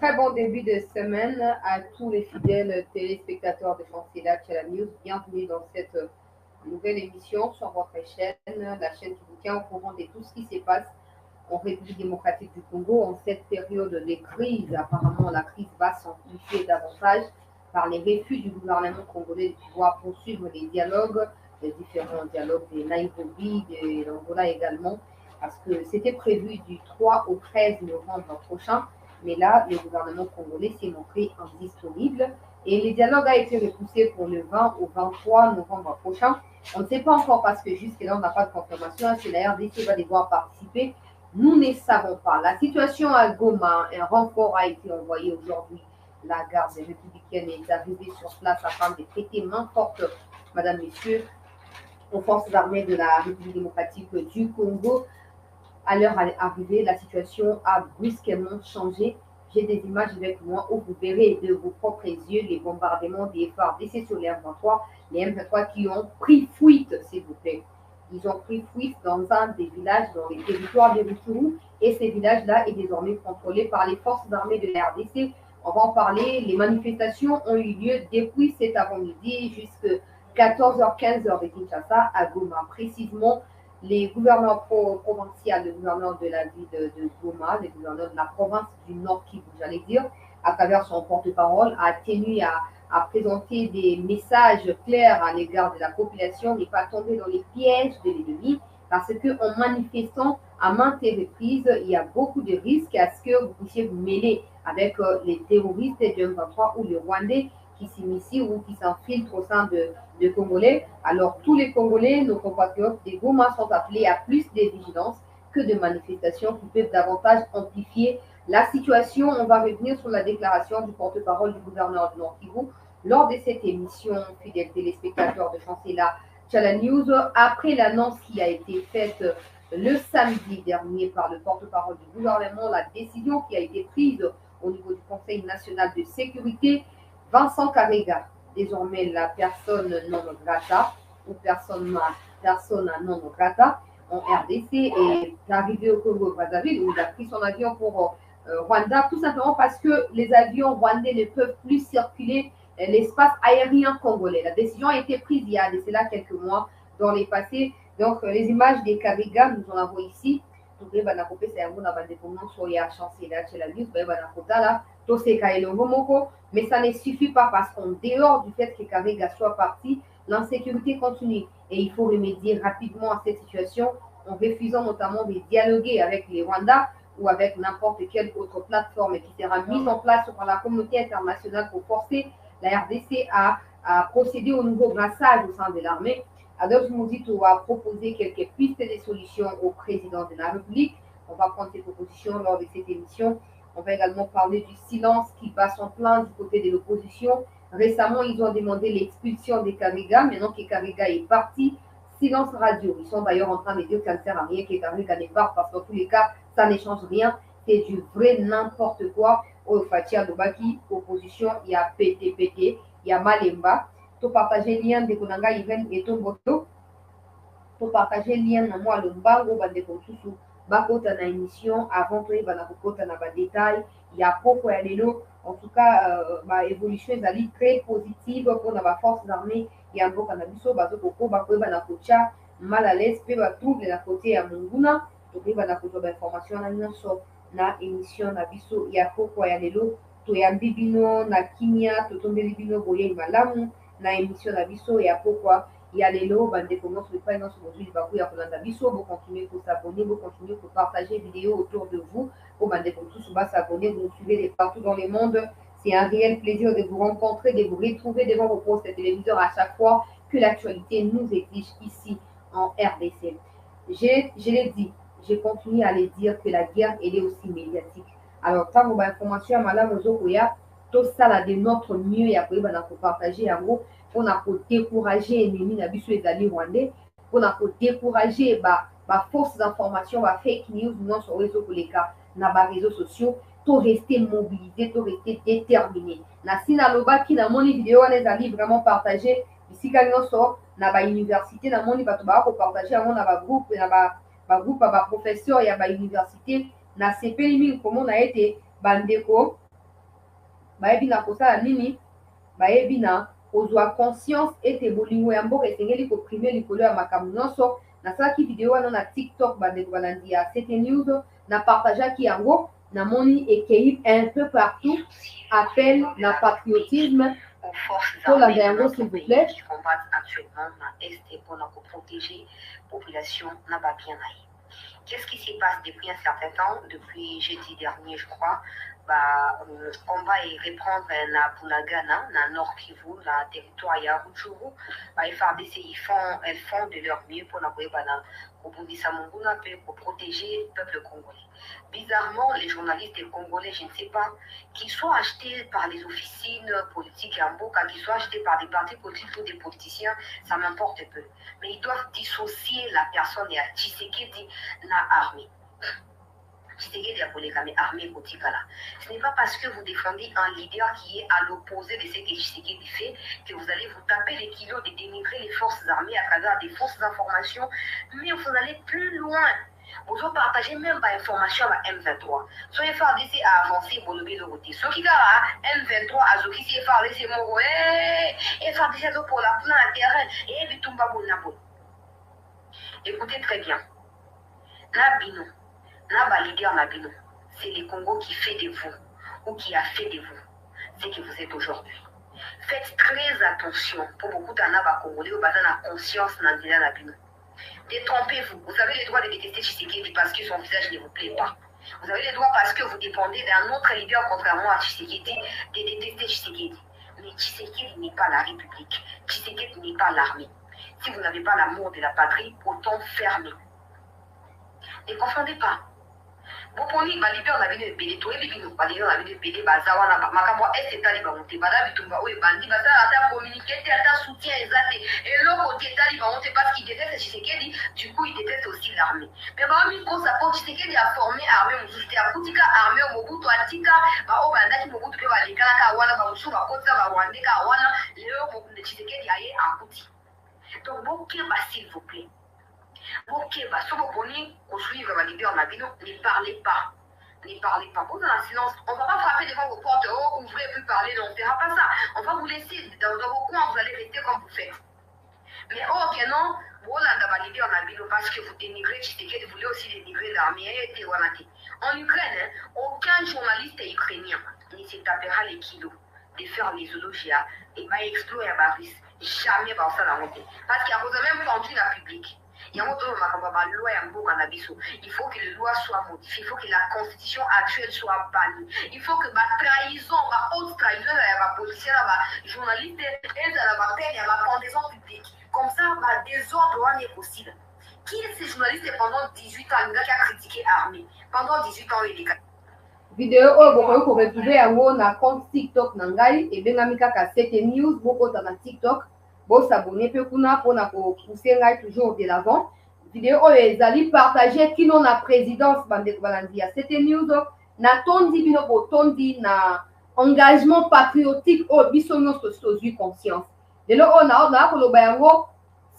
Très bon début de semaine à tous les fidèles téléspectateurs de Chancela Channel News. Bienvenue dans cette nouvelle émission sur votre chaîne, la chaîne qui vous tient au courant de tout ce qui se passe en République démocratique du Congo en cette période de crise. Apparemment, la crise va s'amplifier davantage par les refus du gouvernement congolais de pouvoir poursuivre les dialogues, les différents dialogues de Nairobi, de l'Angola également, parce que c'était prévu du 3 au 13 novembre prochain. Mais là, le gouvernement congolais s'est montré indisponible et le dialogue a été repoussé pour le 20 au 23 novembre prochain. On ne sait pas encore parce que jusque-là, on n'a pas de confirmation si la RDC va devoir participer. Nous ne savons pas. La situation à Goma, un renfort a été envoyé aujourd'hui. La garde républicaine est arrivée sur place afin de prêter main forte, madame, messieurs, aux forces armées de la République démocratique du Congo. À leur arrivée, la situation a brusquement changé. J'ai des images avec moi où vous verrez de vos propres yeux les bombardements des FARDC sur les M23, les M23 qui ont pris fuite, s'il vous plaît. Ils ont pris fuite dans un des villages, dans les territoires de Rutshuru, et ces villages-là est désormais contrôlé par les forces armées de la RDC. On va en parler. Les manifestations ont eu lieu depuis cet avant-midi jusqu'à 14h, 15h de Kinshasa à Goma. Précisément, les gouverneurs provinciaux, le gouverneur de la ville de Goma, le gouverneur de la province du Nord Kivu, j'allais dire, à travers son porte-parole, a tenu à présenter des messages clairs à l'égard de la population, n'est pas tomber dans les pièges de l'ennemi, parce qu'en manifestant à maintes reprises, il y a beaucoup de risques à ce que vous puissiez vous mêler avec les terroristes du M23 ou les Rwandais qui s'initient ou qui s'infiltrent au sein de Congolais. Alors, tous les Congolais, nos compatriotes des Goma sont appelés à plus de vigilance que de manifestations qui peuvent davantage amplifier la situation. On va revenir sur la déclaration du porte-parole du gouverneur de Nord Kivu lors de cette émission, fidèles téléspectateurs de Chancela Channel News, après l'annonce qui a été faite le samedi dernier par le porte-parole du gouvernement, la décision qui a été prise au niveau du Conseil national de sécurité. Vincent Karega, désormais la personne non grata ou personne non grata en RDC, est arrivé au Congo-Brazzaville où il a pris son avion pour Rwanda, tout simplement parce que les avions rwandais ne peuvent plus circuler l'espace aérien congolais. La décision a été prise il y a de cela quelques mois dans les passés. Donc, les images des Karega, nous en avons ici. Mais ça ne suffit pas parce qu'en dehors du fait que Karega soit parti, l'insécurité continue. Et il faut remédier rapidement à cette situation en refusant notamment de dialoguer avec les Rwandais ou avec n'importe quelle autre plateforme qui sera mise en place par la communauté internationale pour forcer la RDC à procéder au nouveau brassage au sein de l'armée. Alors, Mouzito a proposé quelques pistes de solutions au président de la République. On va prendre ces propositions lors de cette émission. On va également parler du silence qui bat son plein du côté de l'opposition. Récemment, ils ont demandé l'expulsion des Karega. Maintenant que Karega est parti, silence radio. Ils sont d'ailleurs en train de dire que ça ne sert à rien que Karega ne parte parce que dans tous les cas, ça ne change rien. C'est du vrai n'importe quoi. Au Fatia Dobaki, opposition, il y a PTPT, il y a Malemba. To partager lien de Konanga Even et Tomboto. To partager lien na moi le mbango bande konsusu. Bakota na émission avant que bana kokota na ba détail. Il y a propos ya lelo. En tout cas, évolution ezali très positive pour la force armée ya mboka na biso bazo koko bakoyeba na kotia mal à l'aise pe batrouble na côté ya monguna tokoyeba na kozwa bainformation na nyonso na émission na biso ya pokwa ya lelo toyambi bino na kimia totombeli bino boye malamu na émission na biso ya pokwa ya lelo bandeko nyonso epai nyonso bozwi libaku ya kolanda biso bocontinue kosabone bocontinue kopartage vidéo autour de vous po bandeko mosusu basabone vous nous suivez de partout dans le monde. C'est un réel plaisir de vous rencontrer, de vous retrouver devant vos postes téléviseurs à chaque fois que l'actualité nous exige ici en RDC. Je l'ai dit, je continue à le dire que la guerre, elle est aussi médiatique. Alors, tant que l'information madame Ozokoya, tout ça là de notre mieux, et après, on a partager en gros, on a décourager les ennemis, les alliés rwandais, on a décourager fausses informations, fake news, non sur les réseaux sociaux, to rester mobilisé, to rester déterminé. Na sina loba ki na moni vidéo wana ezali vraiment partagé bisika nyonso na ba université na moni bato ba ko partager yango na ba groupe ya ba professeur ya ba université na sepeli mingi komona ete bandeko bayebi na kosala nini, bayebi na kozwa conscience ete bolingo ya mboka esengeli koprime likolo ya makambo nyonso. Nasalaki video wana na TikTok, bandeko balandi ya CT News, na partageaki yango, namoni ekei un peu partout appel na patriotisme. Tolanda yango s'il vous plaît. Qui combattent actuellement na Est pour protéger la population na bien. Qu'est-ce qui se passe depuis un certain temps, depuis jeudi dernier je crois, combat et reprendre na Bunagana, na Nord Kivu, na territoire ya Rutshuru, FARDC elles font de leur mieux pour pour protéger le peuple congolais. Bizarrement, les journalistes congolais, je ne sais pas, qu'ils soient achetés par les officines politiques en Mboka, qu'ils soient achetés par des partis politiques ou des politiciens, ça m'importe peu. Mais ils doivent dissocier la personne et Tshisekedi na armée. Tshisekedi a collé comme armée Kotikala. Ce n'est pas parce que vous défendez un leader qui est à l'opposé de ce que Tshisekedi fait que vous allez vous taper les kilos de dénigrer les forces armées à travers des fausses informations, mais vous allez plus loin. Vous partagez même pas information avec M23. Soit FARDC a avancé pour le côté. Soit qui a M23 a zoki si FARDC moro. FARDC a pour la terrain. Et Bitumba Bonabo. Écoutez très bien. Nabino. Naba leader Nabino. C'est le Congo qui fait de vous. Ou qui a fait de vous. Ce que vous êtes aujourd'hui. Faites très attention. Pour beaucoup d'Anaba Congolais, vous avez la conscience Nandina Nabino. Détrompez-vous. Vous avez le droit de détester Tshisekedi parce que son visage ne vous plaît pas. Vous avez le droit parce que vous dépendez d'un autre leader contrairement à Tshisekedi de détester Tshisekedi. Mais Tshisekedi n'est pas la République. Tshisekedi n'est pas l'armée. Si vous n'avez pas l'amour de la patrie, autant fermer. Ne confondez pas. Vous prenez ma leader na bino ebele to ebi bino ba leader na bino ebele baza wana makambo est etali bango te bana bitumba oyo bandi baza ata communiquer te ata soutien ezate eloko te etali bango te parce qu'il déteste Tshisekedi, du coup il déteste aussi l'armée. Mais ba mi ko support Tshisekedi a formé armée mosusu te akutika armée Mobutu atika ba o bandaki Mobutu pe ba lekala ka wana ba musu ba kota ba rwande ka wana leo Mobutu Tshisekedi aye akuti. Donc bokeba s'il vous plaît. Ok, si vous prenez pour suivre ma leader Nabino, ne parlez pas. Ne parlez pas. Vous êtes en silence. On ne va pas frapper devant vos portes. Oh, ouvrez plus parler. Non, on ne fera pas ça. On va vous laisser dans vos coins. Vous allez rester comme vous faites. Mais ok, non. Vous êtes ma leader Nabino parce que vous dénigrez Tshisekedi. Vous voulez aussi dénigrer l'armée. En Ukraine, aucun journaliste ukrainien ne se tapera les kilos de faire les zoologies et va explorer à Baris. Jamais va ça la montée. Parce qu'il y a même vendu la publique. Il faut que les lois soient modifiées, il faut que la constitution actuelle soit bannie. Il faut que ma trahison, ma haute trahison, ma policière, ma journaliste, et ma peine, ma pendaison publique. Comme ça, ma désordre est possible. Qui est ce journaliste pendant 18 ans, qui a critiqué l'armée? Pendant 18 ans, il est Vidéo oyo bokoki koretrouve yango na compte TikTok na ngai ebengami kaka CT News, bokota na TikTok. Bon s'abonner pe kuna pona ko pousser ngai toujours de l'avant. Vidéo oyo ezali partager kino na présidence bandeko balandi ya CT News na tondi bino botondi na engagement patriotique oyo biso nyonso tozwi conscience. Lelo oyo na koloba yango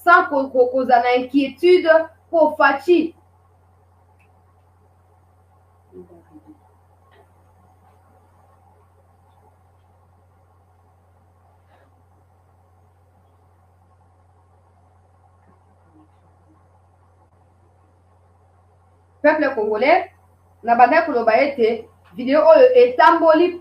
sans koza na inquiétude po faci. Peuple congolais, na banda koloba ete vidéo oyo etamboli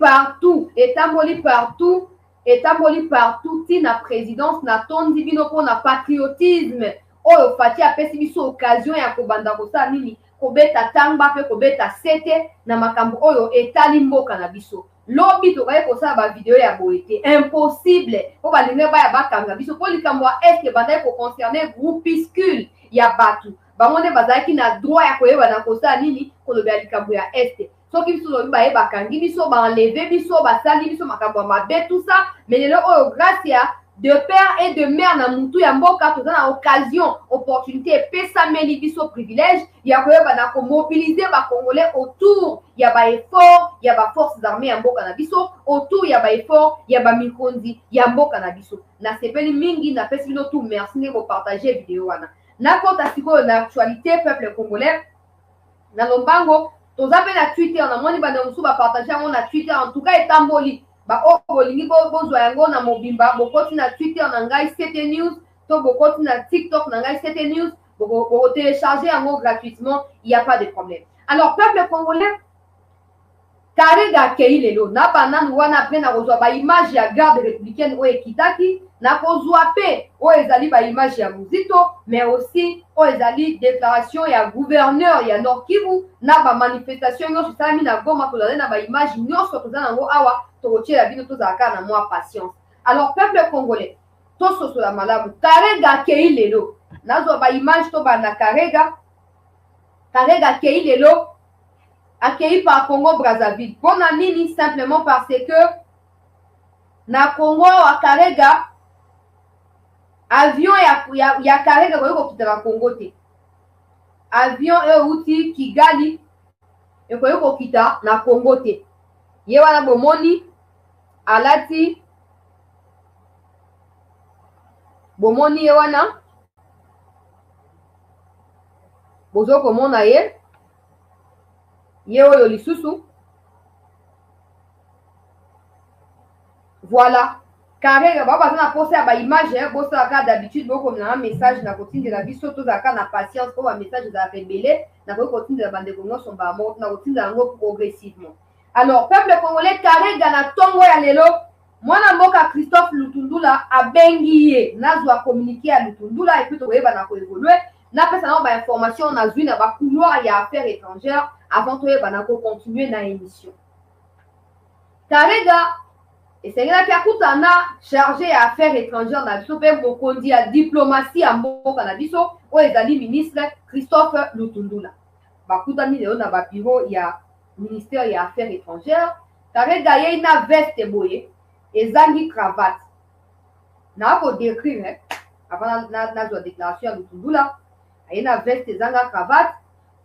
partout tina présidence na tondi bino pona patriotisme oyo fati apesi biso occasion ya kobanda kosala nini kobeta tamba pe kobeta sete na makambo oyo etali mboka na biso. Lobi tokaye kosala ba vidéo ya boye te impossible po balinge baya bakanga biso po likambo ya est banda ko concerner groupuscule ya batu bango nde bazalaki na droit ya koyeba na kosala nini kolobela likambo ya este. Soki biso lobi baye bakangi biso baenleve biso basali biso makambo ya mabe tout ça, mais lelo oyo grâce ya de père et de mère na mutu ya mboka toza na occasion opportunité epesameli biso privilège ya koyeba na komobiliser bacongolais autour ya baeffort ya baforces armées ya mboka na biso, autour ya baeffort ya bamikonzi ya mboka na biso. Nasepeli mingi napesi bino tout merci nde kopartage video wana. Nakota sikoyo na actualité peuple congolais na lombango toza pe na Twitter na moni bande mosusu bapartage yango na Twitter en tout cas etamboli ba o bolingi bozwa yango na mobimba bokoti na Twitter na ngai CT News to bokoti na TikTok na ngai CT News boko télécharger yango gratuitement, il n'y a pas de problème. Alors peuple congolais Karega akei lelo na bananu wana pe na kozwa ba image ya garde républicaine oyo ekitaki na kozwa pe oyo ezali ba image ya Muzito mais aussi oyo ezali déclaration ya gouverneur ya Nord Kivu na ba manifestation nyonso esalami na Goma tozali na ba image nyonso toza nango awa tokotiela bino tozalaka na mwa patience. Alors peuple congolais tososola malamu Karega akei lelo nazwa ba image to bana Karega akei lelo accueilli par Congo Brazzaville. Bon nini simplement parce que na Congo à Karega avion ya Karega koyoko kita na Congo te. Avion euti Kigali koyoko kita na Congo te. Ye wana bomoni alati bomoni ye wana bozo komona ye oyo lisusu voilà Karega baza na posa ya ba image bosalaka d'habitude bokomela na message na kotindela biso tozalaka na patience po ba message ezalaka ebele na koki kotindela bandeko nyonso mbamo na kotindela yango progressivement. Alors peuple congolais Karega na ntongo ya lelo mwana mboka Christophe Lutundula abengi ye nazwa communiqué ya Lutundula epuis tokoyeba na koévolue napesa nango bainformation nazwi na bakouloir ya affaires étrangères avant toyeba na kocontinue na émission. Karega esengelaki akutana chargé ya affaires étrangères na biso mpe mokonzi ya diplomatie ya mboka na biso oyo ezali ministre Christophe Lutundula bakutani lelo na babiro ya ministère ya affaires étrangères. Karega yei na veste boye ezangi cravate na kodécrire avant nazwa déclaration ya Lutundula aye na veste ezanga cravate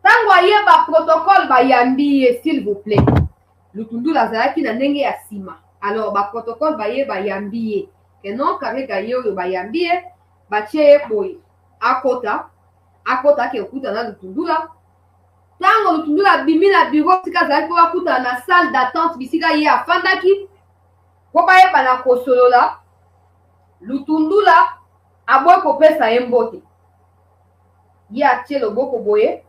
tango aye ba protocole bayambi ye s'il vous plaît Lutundula azalaki na ndenge ya nsima. Alors ba protocole bayambi ye ke non Karega ye oyo bayambi ye batie ye boye akota ke okuta na Lutundula tango Lutundula bimi na bureau tika azalaki po bakuta na salle d'attente bisika ye afandaki po bayeba na kosolola. Lutundula aboyi kopesa ye mbote ye atie loboko boye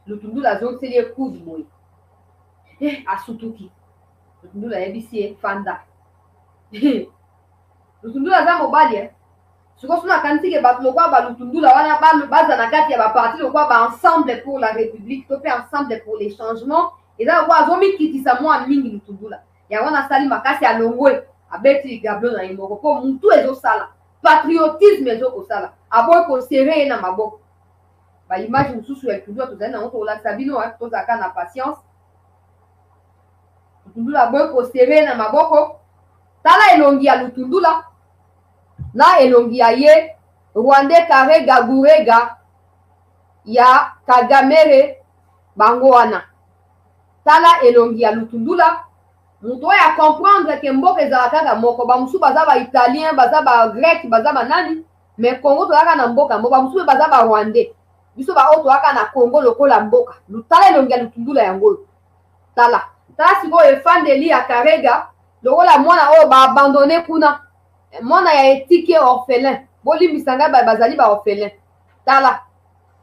Lutundula azongiseli ye kudu boye asutuki Lutundula ayebisi ye fanda Lutundula aza mobali sikoyo so nakanisi ke bato lokwa balutundula wana baza na kati ya baparti lokwa baensemble pour la république to mpe ensemble pour les changements eza lokwa azomikitisa mwa mingi Lutundula yango nasali makasi alongwe abeti ligablo na ye moko mpo mutu ezosala patriotisme ezokosala aboyi kosere ye na maboko baimage mosusu ya Lutundula tozali nango tolakisa bino tozalaka na patience. Lutundula aboyi kosere ye na maboko tala elongi ya Lutundula na elongi ya ye Rwandais Karega Gurega ya Kagamere bango wana tala elongi ya Lutundula mutu oyo comprendre ke mboka ezalaka kaka moko bamosusu baza baitalien baza bagrec baza banani mais Congo tozalaka na mboka moko bamosusu baza barwandais biso baoyo tozalaka na Congo lokola mboka tala elongi ya Lutundula yango tala sikoyo efandeli ya Karega lokola mwana oyo baabandone kuna mwana ya etike orphelin bolimbisa ngai bazali baorphelin tala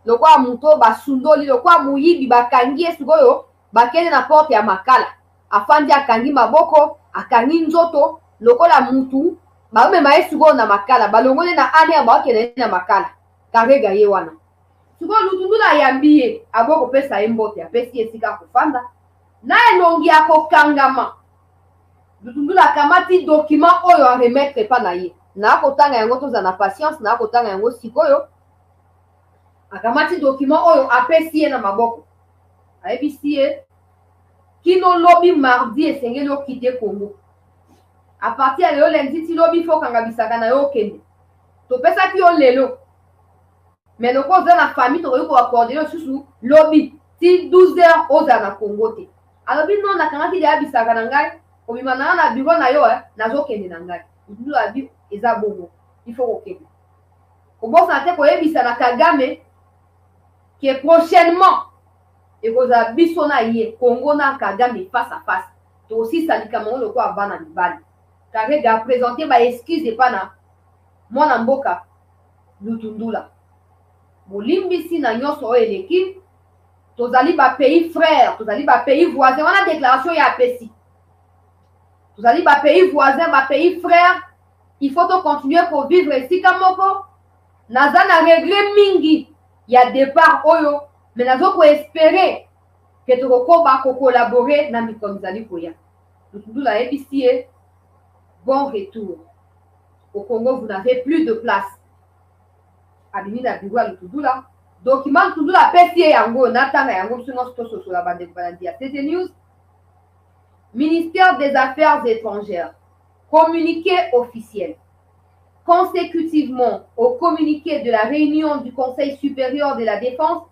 lokola mutu oyo basundoli lokola moyibi bakangi ye sikoyo bakende na porte ya makala afandi akangi maboko akangi nzoto lokola mutu baomema ye sikoyo na makala balongoli na ane ya baokende ye na makala Karega ye wana sikoyo Lutundula ayambi ye aboyi kopesa ye mbote apesi ye esika kofanda na elongi ya kokangama Lutundula akamati document oyo aremettre epa na ye na kotanga yango toza na patience na kotanga yango sikoyo akamati document oyo apesi ye na maboko ayebisi ye kino lobi mardi esengeli okite Congo a partir ya lelo lundi ti lobi fo okanga bisaka na yo okende topesaki yo lelo mais loko oza na famille tokoki koakorde yo susu lobi ti 12 heures ozala na Congo te alobi non nakangaki deya bisaka na ngai kobima nanga na bureau na yo nazokende na ngai Lutundula abi eza bongo ifo kokende kobosana te koyebisa na Kagame ke prochainement ekozala biso na ye Congo na Kagame face à face to aussi salikamo le quoi bana mibali Karega présenté ba excuse et pana mwana mboka Lutundula bolimbisi na nyonso oyo eleki tozali ba pays frère tozali ba pays voisin wana déclaration ya apesi tozali ba pays voisin ba pays frère il faut to continuer pour vivre esika moko naza na regret mingi ya départ oyo mais nazo ko espérer que tokokoba ko collaborer na mikolo ezali koya Lutundula ebisi bon retour au Congo vous n'avez plus de place abimi na bureau ya Lutundula document Lutundula apesi ye yango natanga yango biso nyonso tososola bandeko balandi ya TT News. Ministère des Affaires étrangères, communiqué officiel. Consécutivement au communiqué de la réunion du Conseil supérieur de la défense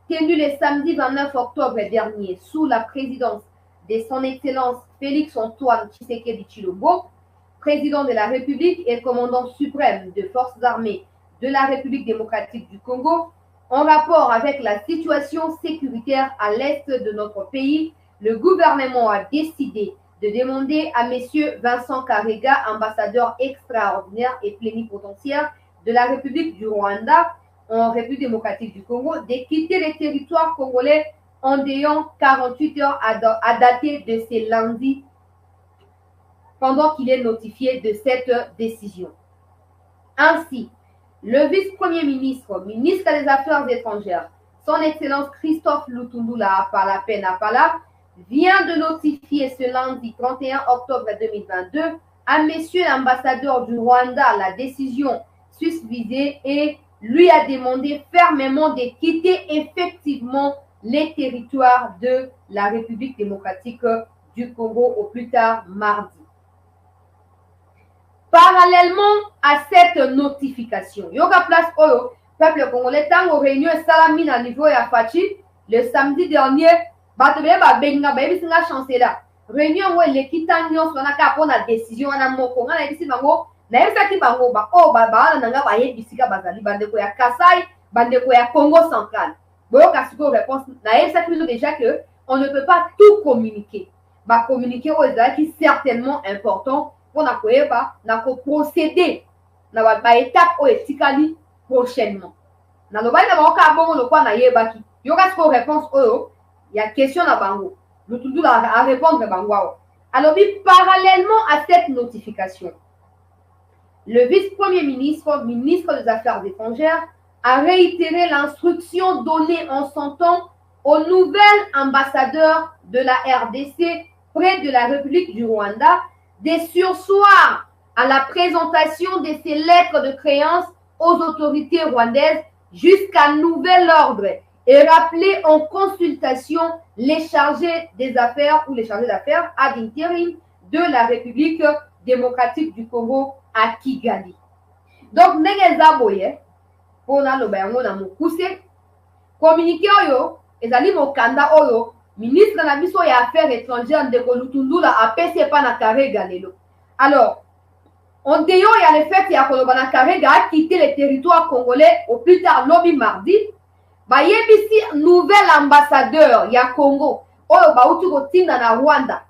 tenu le samedi 29 octobre dernier sous la présidence de son Excellence Félix-Antoine Tshisekedi Tshilombo, président de la République et commandant suprême des forces armées de la République démocratique du Congo, en rapport avec la situation sécuritaire à l'est de notre pays, le gouvernement a décidé de demander à M. Vincent Karega, ambassadeur extraordinaire et plénipotentiaire de la République du Rwanda en République démocratique du Congo, de quitter le territoire congolais en dehors 48 heures à dater de ce lundi, pendant qu'il est notifié de cette décision. Ainsi, le vice-premier ministre, ministre des Affaires étrangères, son Excellence Christophe Lutundula Apala, vient de notifier ce lundi 31 octobre 2022 à monsieur l'ambassadeur du Rwanda la décision susvisée et lui a demandé fermement de quitter effectivement les territoires de la République démocratique du Congo au plus tard mardi. Parallèlement à cette notification, yoga place oyo peuple congolais tango réunion salami na niveau ya Fachi le samedi dernier bato be ba benga ba bisinga chancelier réunion wo le kitanyo sona ka pona décision na moko ngana bisi bango na yebisa ki bango ba o ba ba na nga ba yebisika bazali bandeko ya Kasai bandeko ya Congo central boyo kasiko réponse na yebisa ki déjà que on ne peut pas tout communiquer ba communiquer aux qui certainement important pour na koyeba na ko procéder na ba étape o etikali prochainement na lobali na ba ka bongo lokwa na yebaki yo kasiko réponse oyo il y a question à Bango. Lutundula à répondre à Bango. Alors, parallèlement à cette notification, le vice-premier ministre, ministre des Affaires étrangères, a réitéré l'instruction donnée en son temps au nouvel ambassadeur de la RDC près de la République du Rwanda de surseoir à la présentation de ces lettres de créance aux autorités rwandaises jusqu'à nouvel ordre et rappeler en consultation les chargés des affaires ou les chargés d'affaires ad interim de la République démocratique du Congo à Kigali. Donc, Negeza Boye, pour nous na mukuse, communiqué oyo, ezali mokanda oyo, ministre na biso ya affaires étrangères de Lutundula a pese pa na Karega lelo. Alors, en dehors, il y a le fait que Kolobana Karega a quitté le territoire congolais au plus tard lobby mardi. Ba yebisi nouvel ambassadeur ya Congo oyo bauti kotinda na Rwanda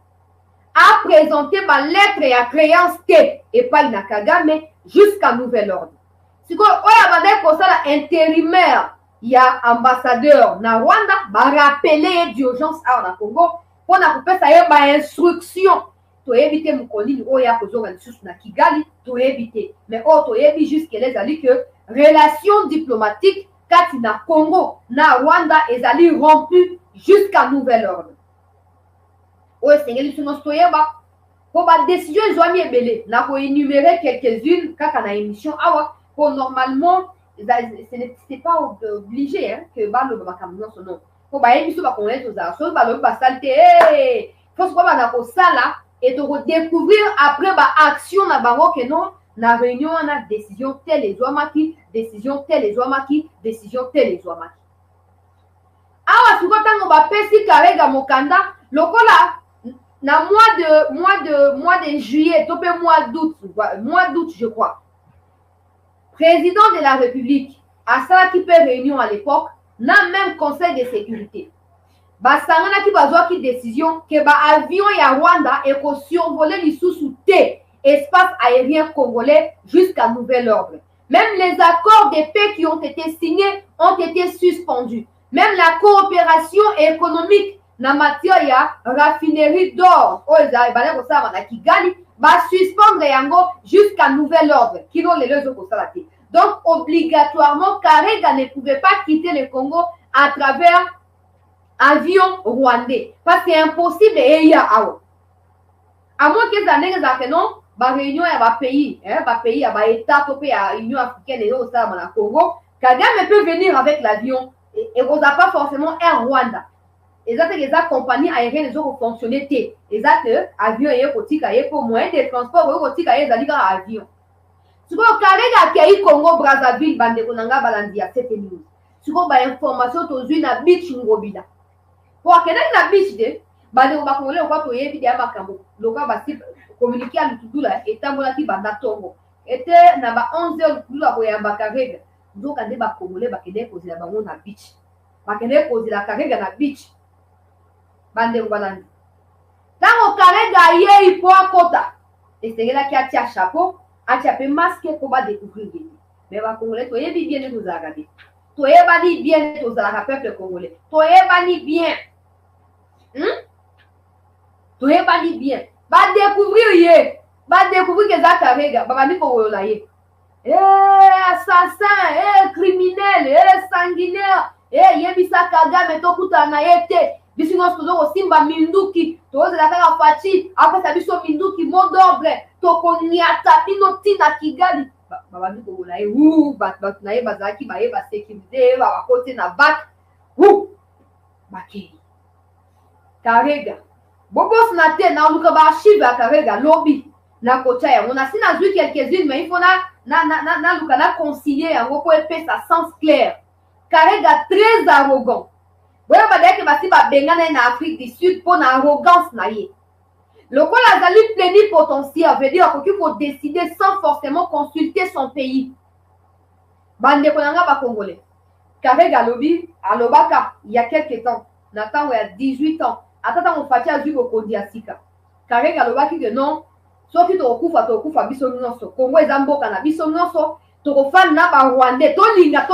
a présenté ma lettre ya créance te epai na Kagame jusqu'à nouvel ordre. Siko oyo abandai kosala intérimaire ya ambassadeur na Rwanda ba rappeler d'urgence awa na Congo pona kopesa ye ba instruction toyebi te mokonini oyo akozonga lisusu na Kigali toyebi te mais oyo toyebi jusque les ali que relation diplomatique kati na Congo na Rwanda ezali rompu jusqu'à nouvel ordre. Oyo sengeli suno stoyeba pour ba décision ezwami ebele na ko énumérer quelques-unes kaka na émission awa pour normalement c'est pas obligé hein, que balo ba makambo son nom pour ba yebiso ba connaître aux arsos ba lo ba salte faut ko ba na ko sala et de redécouvrir après ba action na bango que non na réunion on a décision telle les Ouamaki, décision telle les Ouamaki, décision telle les Ouamaki. Awa siko tango ba pesi Karega mokanda lokola na mois de juillet topé mois d'août je crois. Président de la République à ça qui peut réunion à l'époque na même conseil de sécurité. basangana ki bazwa ki décision que ba avion ya Rwanda et ko survoler lisusu te espace aérien congolais jusqu'à nouvel ordre. Même les accords de paix qui ont été signés ont été suspendus. Même la coopération économique na matière ya raffinerie d'or oza balé ko sala na Kigali ba suspendre yango jusqu'à nouvel ordre kino lelo zo ko sala te. Donc obligatoirement Karega ne pouvait pas quitter le Congo à travers avion rwandais parce que c'est impossible et ya awo. À moins que ça n'ait pas non ba réunion ya ba pays ya ba état topé ya Union africaine et au ça na Congo, Kagame peut venir avec l'avion et vous a pas forcément un Rwanda. Et ça les compagnies aériennes les ont fonctionné té. Et ça que avion et kotika et pour moyen de transport et kotika et zalika avion. Si vous Karega qui Congo Brazzaville bande konanga balandi ya 7 news. Si vous ba information to na beach ngobila. Pour que na beach de bande ko ba kongole ko to yebi de makambo. Loka ba communiquer à l'outou là et tambola ki banda tongo était na ba 11h l'outou ko ya Karega donc ande ba congolais ba kende ko zila bango na beach ba kende ko zila Karega na beach bande ko balandi tango Karega ye ipo akota esengela ki atia chapeau atia pe masque ko ba découvrir mais ba congolais to yebi bien ko za regarder to yebani bien to za la peuple congolais to yebani bien to yebani bien va découvrir que ça Karega va venir pour la ye assassin criminel sanguinaire yebisa Kagame to kutana yete bisingo to simba minduki to za kaka fachi après ça biso minduki mot d'ordre to konyata bino tina Kigali va venir pour la ye ba na ye bazaki ba ye ba sécurité ba côté na bac baki Karega Bobos na te na luka ba archive à Karega lobby na kocha ya on a si na vu quelques-unes mais il faut na luka na concilier yango pour épée sa sens clair. Karega très arrogant. Boya ba deke ba si ba bengana na Afrique du Sud pour na arrogance na ye. Lokola azali plénipotentiaire veut dire qu'il faut décider sans forcément consulter son pays. Bande konanga ba congolais. Karega lobby à Lobaka il y a quelques temps, na temps il y a 18 ans. Atata on fatia zu ko diasika Karega lobaki que non soki to kufa biso nyonso Congo ezamboka na biso nyonso to ko fan na ba Rwandais to linga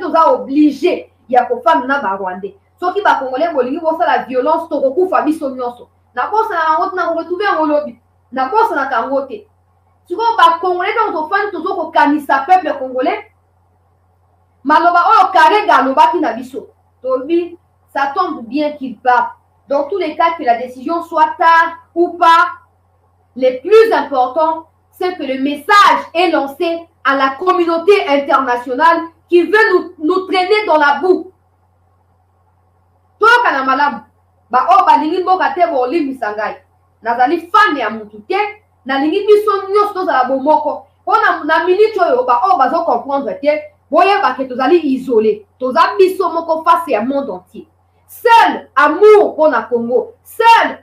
to za obligé ya ko fan na ba Rwandais soki ba Congolais bolingi bosa la violence to ko kufa biso nyonso na bosa na ngot na ko retrouver en lobby na bosa na kangote siko ba Congolais to fan to ko kanisa peuple congolais maloba o Karega lobaki na biso to bi ça tombe bien qu'il part. Dans tous les cas, que la décision soit tard ou pas, le plus important, c'est que le message est lancé à la communauté internationale qui veut nous traîner dans la boue. Toi, Kanamalam, balingi mboka te boli misangai. Nazali fan ya mutu te, na lingi biso nyonso za bomoko. Pona na minute oyo bazo comprendre te, boye ba ke tozali isolé. Toza biso moko face ya monde entier. Seul amour pour na Congo, seul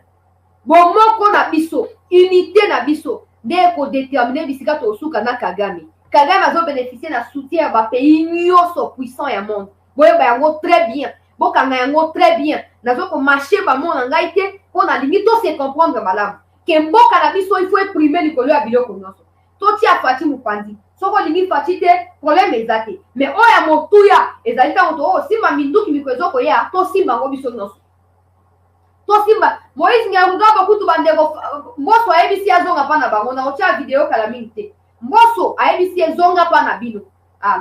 moment qu'on a biso, unité na biso, dès qu'on détermine bisika to suka na Kagame. Kagame a bénéficié na soutien à pays nyoso puissant ya monde. Boye ba yango très bien, bokanga yango très bien. Nazo ko marcher ba monde ngaite pour na limite to se comprendre malamu. Que mboka na biso il faut imprimer likolo ya biloko nyonso. To ti afati mupandi. Soko lingi fatite problème ezate mais oya motuya ezali tango to simba minduki mikwezo ko ya to simba ngo biso nyonso to simba Moïse Nyamugabo kutu bandeko mboso ayebisi azonga pa na bango na ocha video kala mingi te mboso ayebisi ezonga pa na bino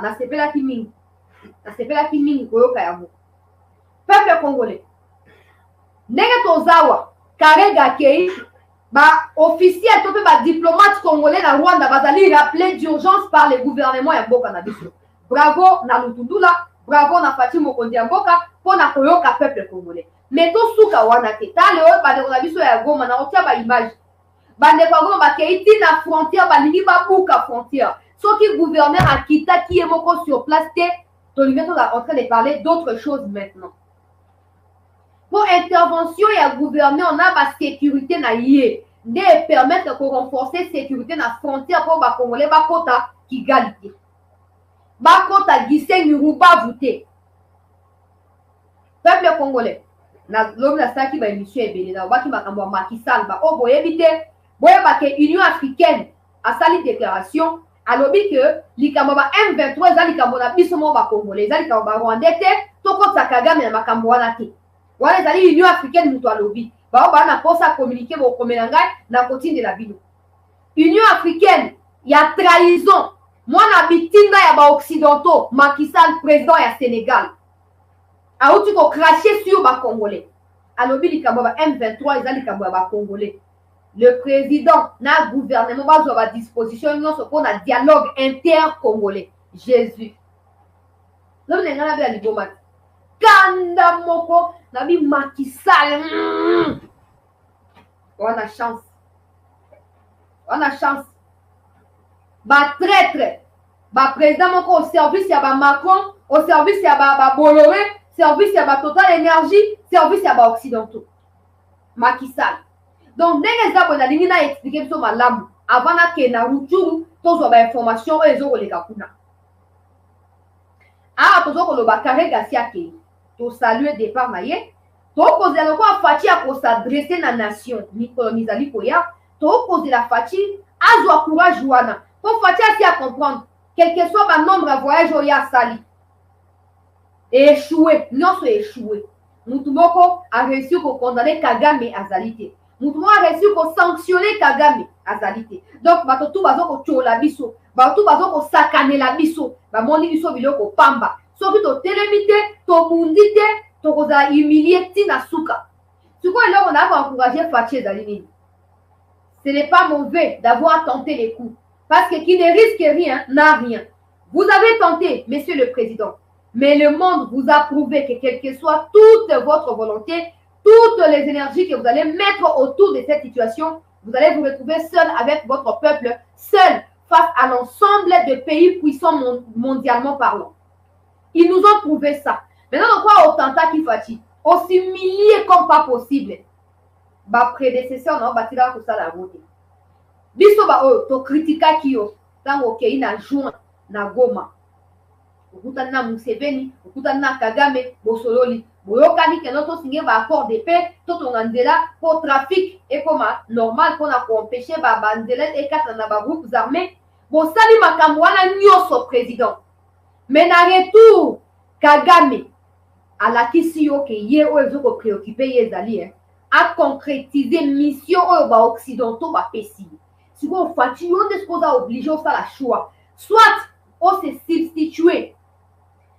nasepelaki mingi koyoka yango peuple congolais ndenge tozawa Karega kei ba officiel to pe ba diplomate congolais na Rwanda bazali rappelé d'urgence par le gouvernement ya mboka na biso. Bravo na Lutundula, bravo na Fatima Mokonzi ya mboka pona koyoka peuple congolais. Mais to suka wana te tale o ba de na biso ya Goma na otia ba image. Bande kwa Goma ba keiti na frontière ba lingi ba buka frontière. Soki gouverneur akita qui est moko sur place te to lingi to en train de parler d'autres choses maintenant. Pour intervention et à gouverner, on a la sécurité na yé. De permettre de renforcer la sécurité na frontière pour les Congolais, Bakota Kigali. Bakota Gisen Nuruba voté. Peuple congolais. l'homme la ça qui va émission ebele na ba ki makambo Macky Sall ba o boyebi te boyeba ke Union africaine a sali déclaration alobi que likambo ba M23 eza likambo na biso mo ba congolais eza likambo ba rwandais te tokota Kagame na makambo wana te wana ezali Union africaine mutu alobi bao ba na posa communiquer bokomela ngai na kotindela bino Union africaine ya trahison mwana bitinga ya ba occidentaux Macky Sall président ya Sénégal auti ko cracher sur ba congolais alobi likambo ba M23 eza likambo ya ba congolais le président na gouvernement bazwa ba disposition nyonso mpona dialogue inter-congolais Jésus lobi na ngai nabela liboma kanda moko nabi Macky Sall wana chance ba traître ba président moko au service ya ba Macron au service ya ba Bolloré service ya ba Total Énergie service ya ba occidentaux Macky Sall donc ndenge eza boye nalingi na expliquer biso malamu avant nakende na rutshuru tozwa ba information oyo ezokoleka kuna awa tozokoloba Kare Gasi akei tosalue départ na ye tokozela lokola Faci akosadresse na nation mikolo mizali koya tokozela Faci azwa courage wana po Faci asi à comprendre quel que soit ba nombre ya voyage oyo asali échoué nyonso échoué mutu moko aréussi kokondamne Kagame azali te mutu moko aréussi kosanctionne Kagame azali te donc bato tu bazokotyola biso bato tu bazokosakanela biso bamoni biso biloko pamba soki totelemi te tobundi te tokozala humilie ntina suka sikoyo eloko nayaka encourage Faci ezali nini ce n'est pas mauvais d'avoir tenté les coups parce que qui ne risque rien n'a rien vous avez tenté monsieur le président mais le monde vous a prouvé que quelle que soit toute votre volonté, toutes les énergies que vous allez mettre autour de cette situation, vous allez vous retrouver seul avec votre peuple, seul face à l'ensemble de pays puissants mondialement parlant. Ils nous ont prouvé ça. Maintenant, quoi autant qu'il faut aussi milliers comme pas possible. Ba prédécesseur non batira ko sala route. Biso ba o to kritika kiyo tango ke ina juin na Goma. Okutani na Museveni, okutani na Kagame, bosololi. Boyokani ke noto signé ba accord de paix, totonga nzela pour trafic et comme normal pour na empêcher ba banzela et quatre na ba groupes armés. Bo sali makambo wana nyonso président. Mais na retour Kagame alakisi yo ke ye oyo ezoko préoccuper ye ezali a concrétiser mission oyo ba occidentaux ba pesi. Si vous faites on est supposé obliger au faire la choix. Soit on se substituer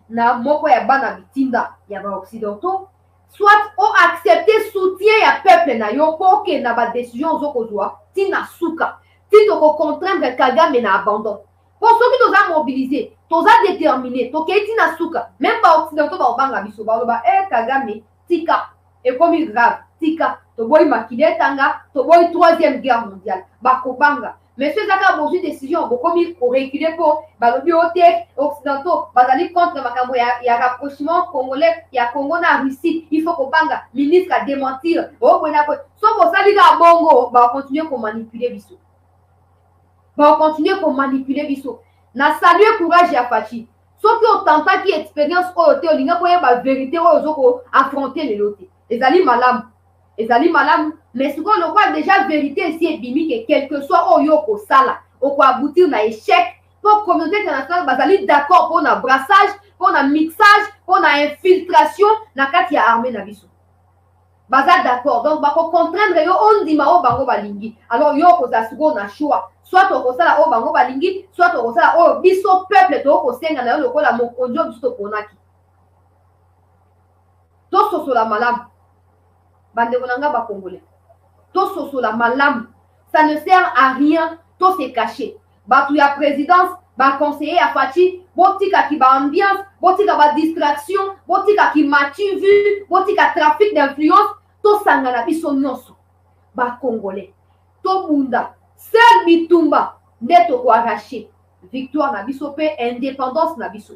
na moko ya bana bitinda ya ba occidentaux, soit on accepter soutien ya peuple na yo pour que na ba décision zokozwa tina suka ti to ko contraindre Kagame na abandon pour ceux qui nous a mobilisé toza déterminé to ke tina suka même ba occidentaux ba obanga biso ba ba Kagame tika et comme il grave tika to boy makide tanga to boy troisième guerre mondiale ba kobanga. Monsieur Zaka a décision, beaucoup mis pour reculer pour balobi occidentaux, bazali contre makambo ya rapprochement congolais, ya Congo na Russie, il faut qu'on banga ministre à démentir. Oh bon so ko sali ga bongo, ba continuer pour manipuler biso. Ba continuer pour manipuler biso. Na saluer courage ya Faci. Sauf que tenta qui expérience o te olinga ko ba vérité o zoko affronter les lots. Ezali malam. Mais ce qu'on voit déjà vérité ici est bimi que quel que soit Oyoko Sala, on peut aboutir à échec pour communauté internationale basali d'accord pour un brassage, pour un mixage, pour une infiltration dans la armée na biso. Baza d'accord donc ba ko contraindre yo on dit ma o bango balingi. Alors yo ko za suko na choix. Soit on sala o bango balingi, soit on sala o biso peuple to ko senga na yo lokola mokonjo biso ponaki. To soso la malam. Bande konanga ba congolais. Tout soso la malam, ça ne sert à rien, tout se cacher. Batou ya présidence, ba conseiller à Faci, botika ki ba ambiance, botika ba distraction, botika ki mati vu, botika trafic d'influence, tout sangana biso nyonso. Ba congolais, tout bunda, seul bitumba, neto ko arraché. Victoire na biso pe indépendance na biso.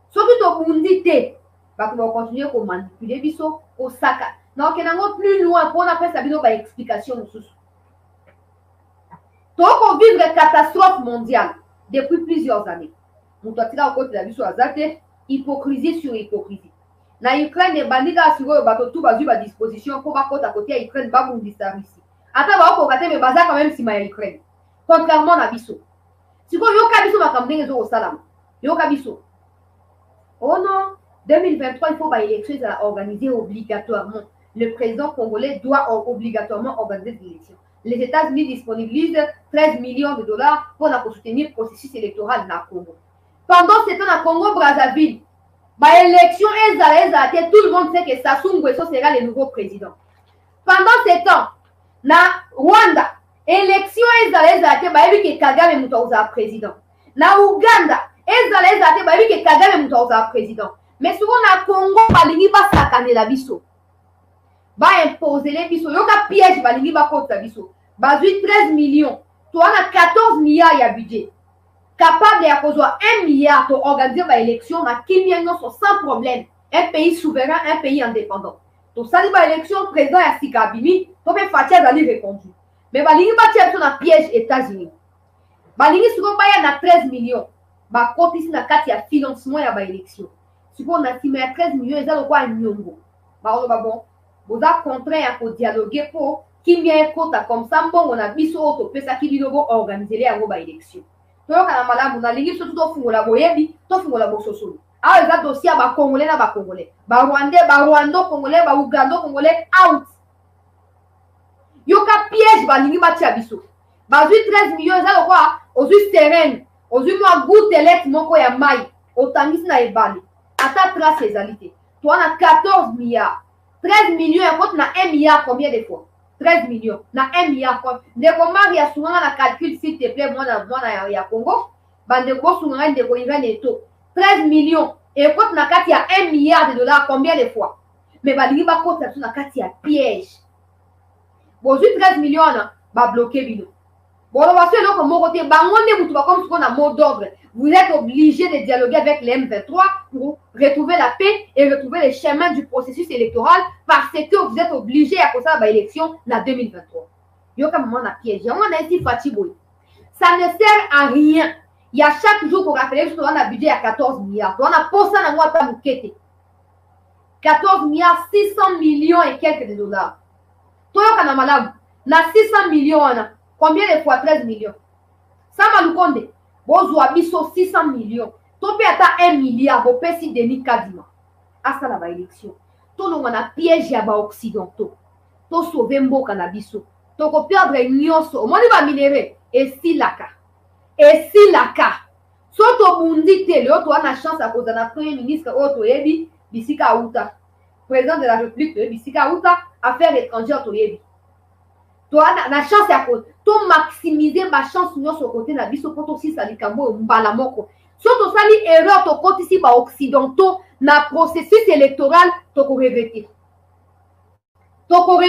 Soki to bundi te, batou ba continuer ko manipuler biso, ko saka. Donc, on a plus loin pour après ça une explication. Donc, on vit une catastrophe mondiale depuis plusieurs années. Nous doit tirer au côté de la vie sur la hypocrisie sur hypocrisie. na Ukraine bandika sikoyo bato tout bazwi ba disposition pour bakota côté ya Ukraine babundisa Russie ata baokoka te me baza quand même nsima ya Ukraine contrairement na biso sikoyo yoka biso makambo ndenge ezokosalama yoka biso oh non 2023 il faut ba élection ezala organisée obligatoirement le président congolais doit obligatoirement organiser des élections les États-Unis disponibilisent 13 millions de dollars pour soutenir le processus électoral dans le Congo pendant ce temps na Congo Brazzaville ba élection ezala tout le monde sait que Sassou Nguesso sera le nouveau président. Pendant ce temps, na Rwanda, élection ezala ba yebi que Kagame muto ozala président. Na Uganda, ezala ba yebi que Kagame muto ozala président. Mais souvent na Congo balingi ba sakanela biso. Ba imposer les biso, yoka piège balingi ba kota biso. Bazui 13 millions, to na 14 milliards ya budget. Capable d'avoir 1 milliard pour organiser l'élection sans problème. Un pays souverain, un pays indépendant. Tout ça, l'élection, président Yassika Abimi, pour faire Fatia d'aller répondre. Mais Balingi Batia sur un piège États-Unis. Balingi souvent na 13 millions. Ba côté ici na carte ya financement ya ba élection. Si on a 13 millions, ils ont quoi nyongo. Ba bon, vous avez contraint à dialoguer pour qui vient quota comme ça bon on a biso auto pesa qui dit organiser les élection. Toyoka na malamu na lingi sotu tofungola boyebi tofungola bososolo awa eza dossier ba congolais na ba congolais ba rwando congolais ba ugando congolais out yoka piège ba lingi batia biso bazui 13 millions eza lokwa ozui terrain ozui mwa gouttelette moko ya mai otangisi na ebale ata trace ezali te to na 14 milliards 13 millions ya kote na 1 milliard combien de fois 13 millions na 1 milliard quoi ndeko mari ya sunganga na calcul s'il te plaît mwana ya Congo bandeko sunganga ndeko inga neto 13 millions et quand na kati ya 1 milliard de dollars combien de fois mais balingi ba kota na kati ya piège bozu 13 millions na ba bloquer bino bon va se loko moko te bangonde mutu ba comme ce qu'on a mot d'ordre vous êtes obligé de dialoguer avec les M23 pour retrouver la paix et retrouver les chemins du processus électoral parce que vous êtes obligé à cause de l'élection en 2023. Yoka maman na piège. On a ici Fatiboy. Ça ne sert à rien. Il y a chaque jour qu'on rappelle que on a budget à 14 milliards. On a posé dans moi ta bouquette. 14 milliards 600 millions et quelques de dollars. Toi yoka na malamu na 600 millions combien de fois 13 millions. Ça m'a le compte. Bozo abiso 600 millions. Tope ata 1 milliard. Bo pesi Denis Kadima. Asa la ba élection. To no wana piège ya ba occidentaux. To sauver mboka na biso. To ko perdre nyonso. Omoni ba minere. Esilaka. Soto bundi te. Le to wana chance à cause de la premier ministre Oto Yebi. Bisika Outa. Président de la République. Bisika Outa. Affaires étrangères to Yebi. Toi na chance ya ko to maximiser ma chance nyonso côté na biso poto si sali kambo mbala moko soto sali erreur to côté si ba occidentaux na processus électoral to ko regretter to ko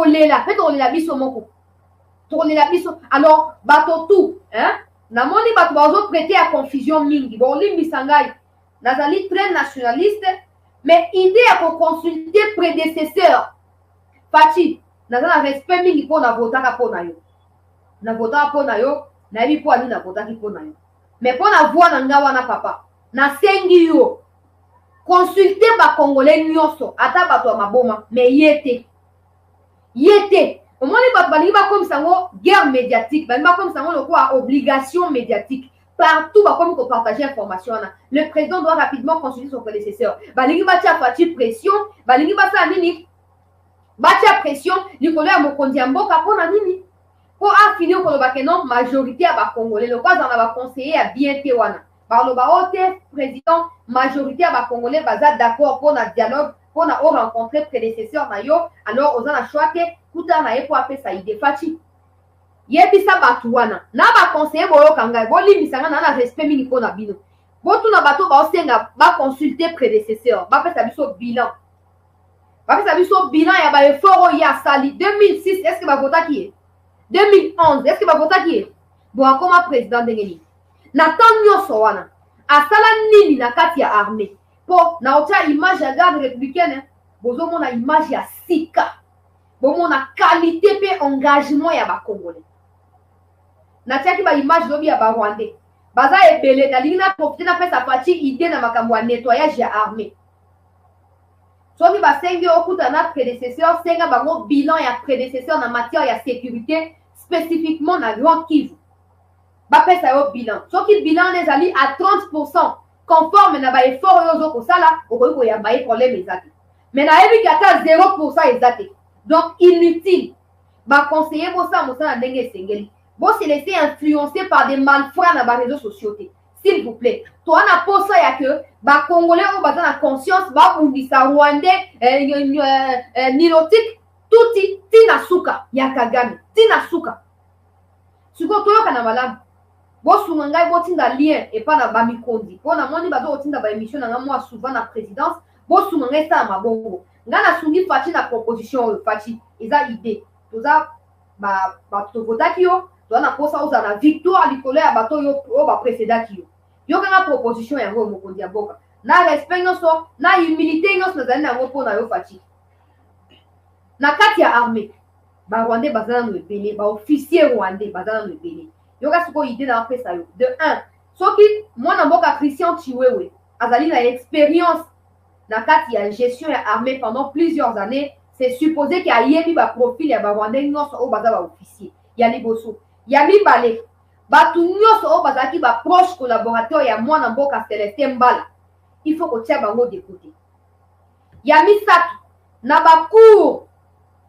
lela pe to lela biso moko to lela biso alors bato tout hein na moni bato bazo prêter à confusion mingi bon limbisa ngai nazali très nationaliste mais idée à consulter prédécesseur Fati, naza na respect mingi po na votaka po na yo. Na votaka po na yo, na yebi po ani na votaki po na yo. Mais po na voix na nga wana papa, na sengi yo. Consulter ba congolais nyonso, ata bato ya maboma, mais yete. Omoni bato balingi ba comme sango guerre médiatique, balingi ba comme sango lokwa obligation médiatique. Partout ba comme ko partager information na. Le président doit rapidement consulter son prédécesseur. Balingi ba tia Fati pression, balingi ba sa nini? Batia pression likolo ya mokonzi ya mboka pona nini po afini okoloba ke non majorité ya ba congolais le quoi dans ba conseiller ya bien te wana baloba ote président majorité ya ba congolais baza d'accord pona dialogue pona o rencontrer prédécesseur na yo alors oza na choix te kuta na ye po apesa idée Fati yebisa batu wana na ba conseiller boyoka ngai bolimbisa nga na respect mingi pona bino botuna bato baosenga ba consulter prédécesseur bapesa biso bilan Bapesa biso bilan ya ba effort ya sali 2006 est-ce que ba vota qui est 2011 est-ce que ba vota qui est bon akoma président ndengeni na temps nyonso wana asala nini na kati ya armée po na otia image ya garde républicaine bozo mona image ya sika bo mona qualité pe engagement ya ba congolais na tiaki ba image lobi ya ba rwandais baza ebele na lingi na profiter na pesa Fachi idée na makambo ya nettoyage ya armée. Soki basengi okuta na prédécesseur senga bango bilan ya prédécesseur na matière ya sécurité spécifiquement na Grand Kivu. Bapesa yo bilan. Soki bilan ezali à 30% conforme na ba effort yo zo kosala okoki koyamba ye problème ezate. Mais na yebi kata 0% ezate. Donc inutile. Ba conseiller bosa mosala ndenge esengeli. Bon se laisser influencer par des malfrats dans les réseaux sociaux. S'il vous plaît. Toi, on a pas ça, il y a que, bah, Congolais, on va dans la conscience, bah, on dit ça, Rwandais, Nilotique, tout dit, Tina Souka, Yakagami, Tina Souka. Ce qu'on trouve quand on a malade, bon, souvent, on a un lien et pas dans Bami Kondi. On a moni, bah, on a une émission, on a moi souvent dans la présidence, bon, souvent, on a ça, ma bongo. On a soumis Fachi la proposition, Fachi, ils ont idée. Tout ça, bah, tout vote qui yo. On a posé la victoire du collègue à bateau au précédent qui yo kana proposition ya ngo mokondi ya boka na respect nyonso na humilité nyonso na zali na ngo pona yo Fachi na kati ya armée ba Rwandais bazana no ebele ba officier Rwandais bazana no ebele yo ka siko idée na pesa yo de 1 soki mwana mboka Christian Chiwewe azali na expérience na kati ya gestion ya armée pendant plusieurs années c'est supposé qu'il y a yebi ba profil ya ba Rwandais nyonso o baza ba officier ya liboso ya mibale batu nyonso o bazaki ba proche collaborateur ya mwana mboka Célestin Mbala il faut kotia bango de côté ya misato na ba cours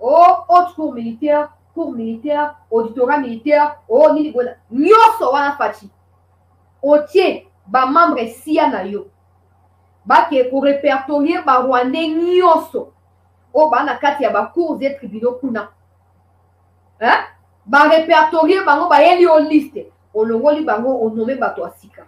haute cour militaire auditorat militaire nini bona nyonso wana Fachi otie ba membre sia na yo ba ke ko répertorier ba Rwandais nyonso o bana kati ya ba cours et tribunaux kuna hein ba répertorier bango ba yeli o liste olongoli bango onome bato asika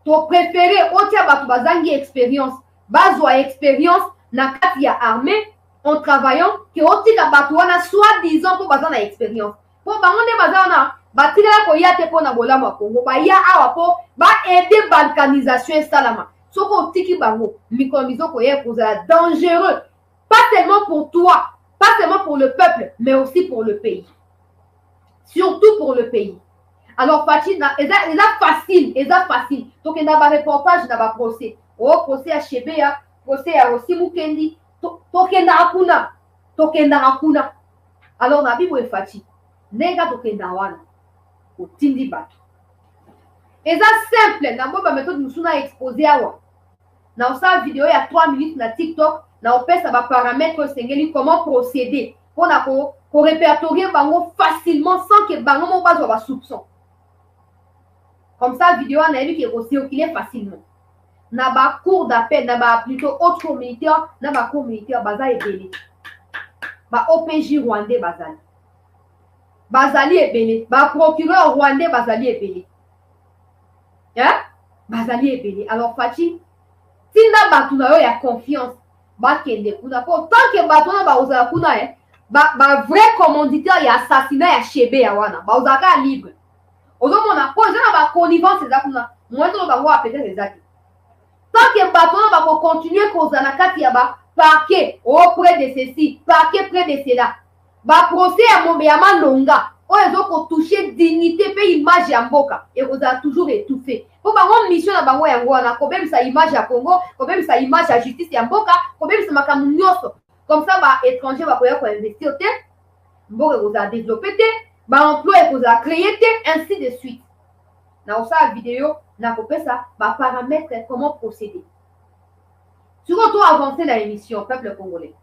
to préféré otia bato bazangi expérience bazwa expérience na kati ya armée en travaillant que otika bato wana soi-disant po bazana expérience po bango nde bazana batikala koya te po na bolamo ya Congo baya awa po ba aider balkanisation esalama soko otiki bango mikolo mizoko ye kozala dangereux pas seulement pour toi pas seulement pour le peuple mais aussi pour le pays. Surtout pour le pays. Alors, Fachi, c'est facile. Donc, il y a un reportage, il y a un procès. Procès à Chebea, procès à Osimu Kendi. Tokenda Akuna. Alors, na bibo e Fachi. Nega tokenda wana. O tindi bato. Et ça simple. Na mboba méthode nous a exposé awa. Na osa vidéo il y a 3 minutes na TikTok. Na opesa ba paramètres sengeli comment procéder. Pour na ko répertorier bango facilement sans que bango mo bazwa ba soupçon. Comme ça vidéo na yebi ki recirculer facilement. Na ba cour d'appel, na ba plutôt haute cour militaire, na ba cour militaire baza ebele. Ba OPJ rwandais bazali. Bazali ebele, ba procureur rwandais bazali ebele. Hein? Bazali ebele. Alors Fachi, tinda batu na yo ya confiance, ba kende kuna po tant que batu na ba ozala kuna ba vrai commanditaire ya assassinat ya Chebe ya wana ba ozaka libre ozomona po eza na ba connivence eza kuna moto ba wa peut-être ezaki tant que bato na ba continuer kozala na kati ya ba parquet auprès de ceci parquet près de cela ba procès ya malonga oyo ezoko toucher dignité pe image ya mboka et kozala toujours étouffé po bango mission na bango yango wana kobebisa image ya Congo kobebisa image ya justice ya mboka kobebisa makambo nyonso. Comme ça, bah, étranger va pouvoir investir, bon, vous a développé, bah, emploi, vous a créé, ainsi de suite. Dans cette vidéo, n'a pas ça, bah, paramètres, comment procéder. Si vous avez avancé dans l'émission, peuple congolais,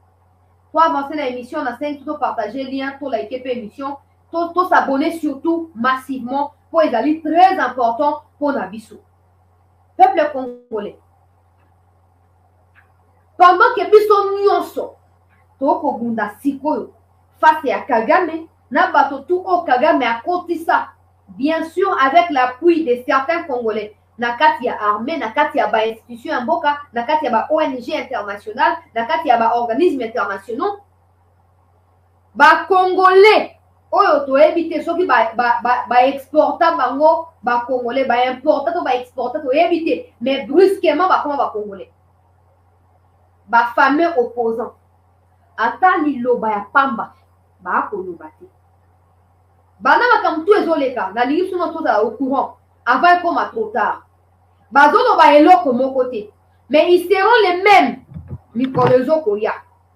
pour avancer dans l'émission, on a 5 tout partager lien, tout liker l'émission, tout s'abonner surtout massivement pour les amis très important pour Nabiso. Peuple congolais. Pendant que Biso nyonso, toko bunda sikoyo face à Kagame na bato tout au Kagame a kotisa bien sûr avec l'appui de certains Congolais na kati ya armée na kati ya ba institution ya mboka na kati ya ba ONG internationale na kati ya ba organismes internationaux ba Congolais oyo to éviter soki ba exporta bango ba Congolais ba importa to ba exporta to éviter mais brusquement ba comment ba Congolais ba fameux opposants ata liloba ya pamba ba koloba te bana makamtu ezoleka na lingi sono tozala au courant avant et comme à trop tard. Bazono ba eloko mon côté. Mais ils seront les mêmes, Mikolezo Koya,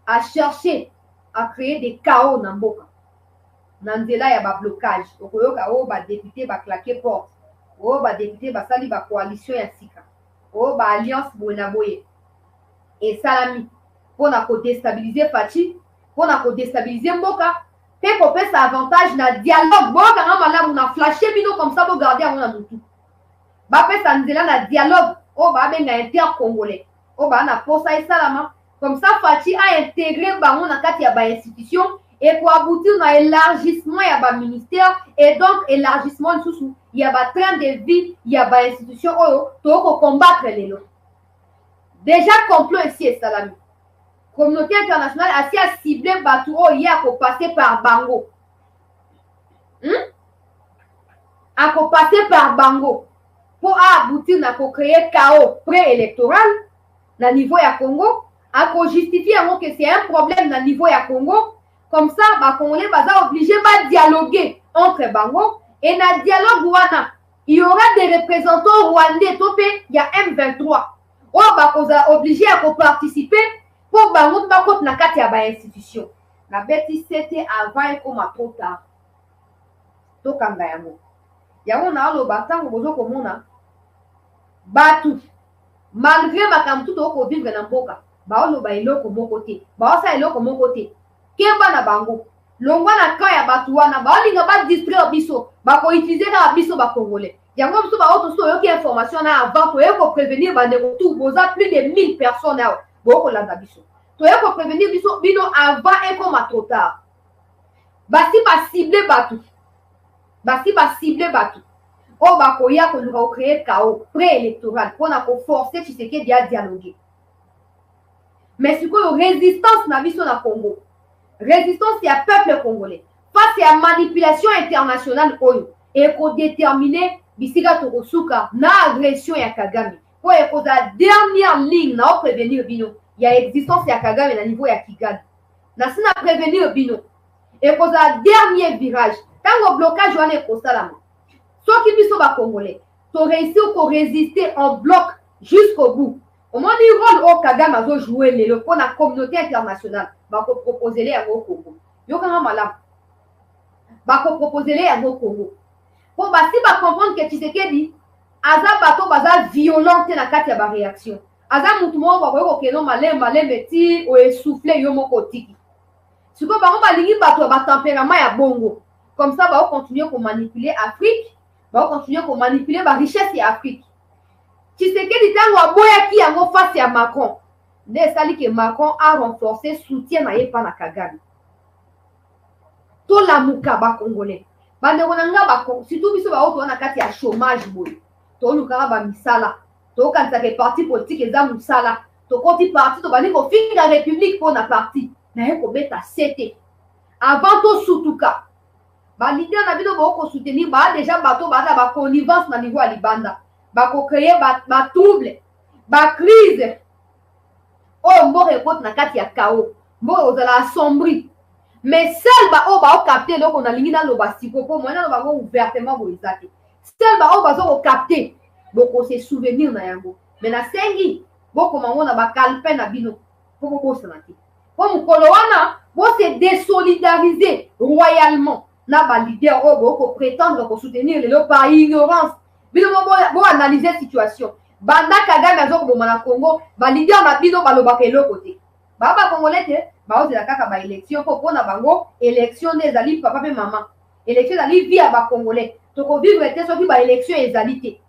à chercher à créer des chaos dans Mboka. Nandela ya ba blocage. Okoyoka o ba député ba claquer porte. O ba député ba sali ba coalition ya sika. O ba alliance boena boye. Et salami. Pour na ko déstabiliser Fachi, pour na ko déstabiliser Mboka. Pe ko pesa avantage na dialogue. Boka nga malamu na flasher bino comme ça bo garder à mon mutu. Ba pesa nzela na dialogue. O ba benga inter-congolais. O ba na posa et salama. Comme ça, Fachi a intégré bango na kati ya ba institution et pour aboutir à élargissement ya ba ministère et donc élargissement sous il y a ba train de vie, il y a ba institution to combattre les lots. Déjà complot ici et salami. Communauté internationale a ciblé Batou hier pour passer par Bango. A pour passer par Bango pour aboutir à créer chaos préélectoral na niveau ya Congo. A justifier que c'est un problème au niveau du Congo. Comme ça, les Congolais sont obligés de dialoguer entre Bango. Et dans le dialogue, il y aura des représentants rwandais. Il y a M23. Ils sont obligés de participer pour Bango dans la institution. La bêtise, c'était avant et comme trop tard. Il y a un battant Batou. Malgré ma kamtu to vivre dans Mboka. Baolo ba eloko moko te. Baosa eloko moko te. Kemba na bango. Longwa na ka ya batu wana. Baolinga ba distraire biso. Ba ko utiliser na biso ba congolais. Yango biso ba auto so yoki information na avant to yeko prévenir ba ndeko tout boza plus de 1000 personnes na. Boko landa biso. To yeko prévenir biso bino avant et comme à trop tard. Basi ba cibler batu. Basi ba cibler batu. O ba ko ya ko nous créer chaos préélectoral pour na ko forcer Tshisekedi à dialoguer. Mais c'est quoi résistance na biso na Congo? Résistance c'est un peuple congolais. Face à manipulation internationale oyo et ko déterminer bisika tokosuka na agression ya Kagame. Pour eko za dernière ligne na prévenir bino. Il y a existence ya Kagame na niveau ya Kigali. Na sina prévenir bino. Eko za dernier virage. Tango blocage wana eko salama. Soki biso ba congolais, to réussir ko résister en bloc jusqu'au bout. Au moins, le rôle au Kagame a joué le pour la communauté internationale. Va proposer les au Congo. Yo quand malade. Va proposer les au Congo. Pour si va comprendre que Tshisekedi, aza bato baza violente na kati ya ba réaction. Aza mutu mo ba ko keno malé meti o essouffler yo moko tiki. Siko ba on ba lingi bato ba tempérament ya bongo. Comme ça va continuer à manipuler Afrique, va continuer à manipuler ba richesse ya Afrique. Tshisekedi tango aboyaki yango face ya Macron. Nde sali que Macron a renforcé soutien na ye pa na Kagame. To la muka ba congolais. Ba ndeko na nga ba surtout biso ba oto na kati ya chômage boy. To luka ba misala. To kanisa ke parti politique eza musala. To koti parti to bani ko finga république pour na parti. Na ye ko beta CT. Avant to sutuka. Ba leader na bino ba ko soutenir ba déjà bato ba na ba connivence na niveau ya libanda. Ba ko créer ba trouble, ba crise. Oh mbore ekote na kati ya chaos. Mbore ozala assombri. Mais seul ba o ba o capter donc on a lingi na loba siko po moi na loba go ouvertement bo ezate. Seul ba o ba zo ko capter. Boko se souvenir na yango. Mais na sengi boko mango na ba calpe na bino. Poko bo sanati. Po mukolo wana bo se désolidariser royalement na ba leader o bo ko prétendre ko soutenir le par ignorance. Bino bo analyser situation. Banda Kagame azo ko na Congo, ba leader na bino ba lobaka eloko te. Ba congolais te, ba ozela kaka ba élection po na bango, élection ezali papa pe maman. Élection ezali via ba congolais. To ko vivre te soki ba élection ezali te.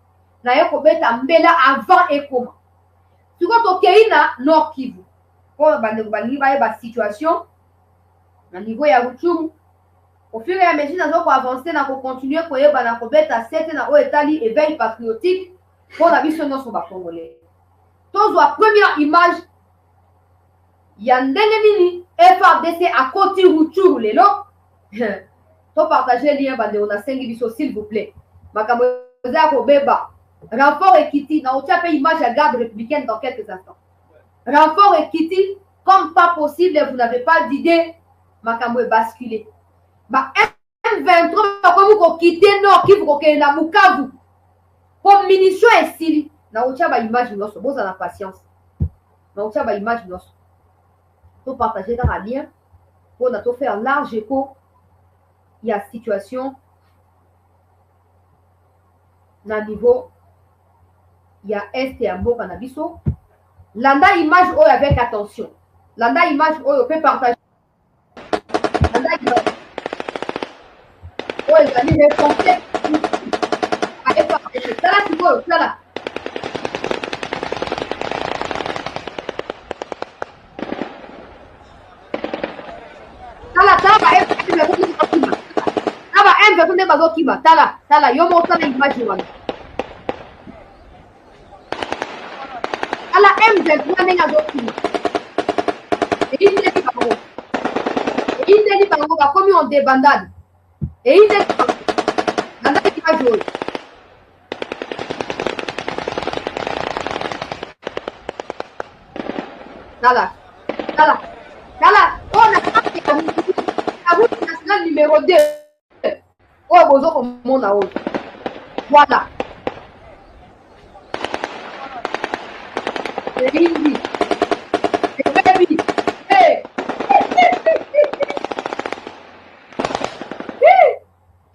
Na yo ko beta mbela avant et comment. Siko to keina Nord Kivu. Po bande ba lingi ba situation na niveau ya Ruchuru. Au fur et à mesure, nous allons avancer, nous allons continuer à faire na éveil patriotique pour la vie sur notre Congolais. Donc, la première image, il y a un ennemi FRDC à côté Ruchuru lelo. To partager le lien bande on a 5 biso s'il vous plaît. Makamoza ko beba. Renfort Ekiti, na otia pe image à garde républicaine dans quelques instants. Renfort Ekiti, comme pas possible, vous n'avez pas d'idée, Makamwe basculer. Ba M23 comme vous quittez Nord Kivu ko na Bukavu. Comme munition est style. Na otia ba image nosso. Bon, ça la patience. Na otia ba image nosso. To partager dans la lien. Pour na to faire large écho. Il y a situation. Na niveau. Il y a est et ambo canabiso. Landa image oh avec attention. Landa image oh peut partager. Landa image. Oh les amis, les conseils. Allez partager. Ça là tu vois, ça là. Tala, yo mo tala image wana. Ala M23 nenga zokima. Et il dit bango ba komi on débandade. Et il dit nanda image oyo. Tala. On a route nationale numéro 2. Oh, bozo comme mon août. Voilà. Et Indi. Et baby. Hey.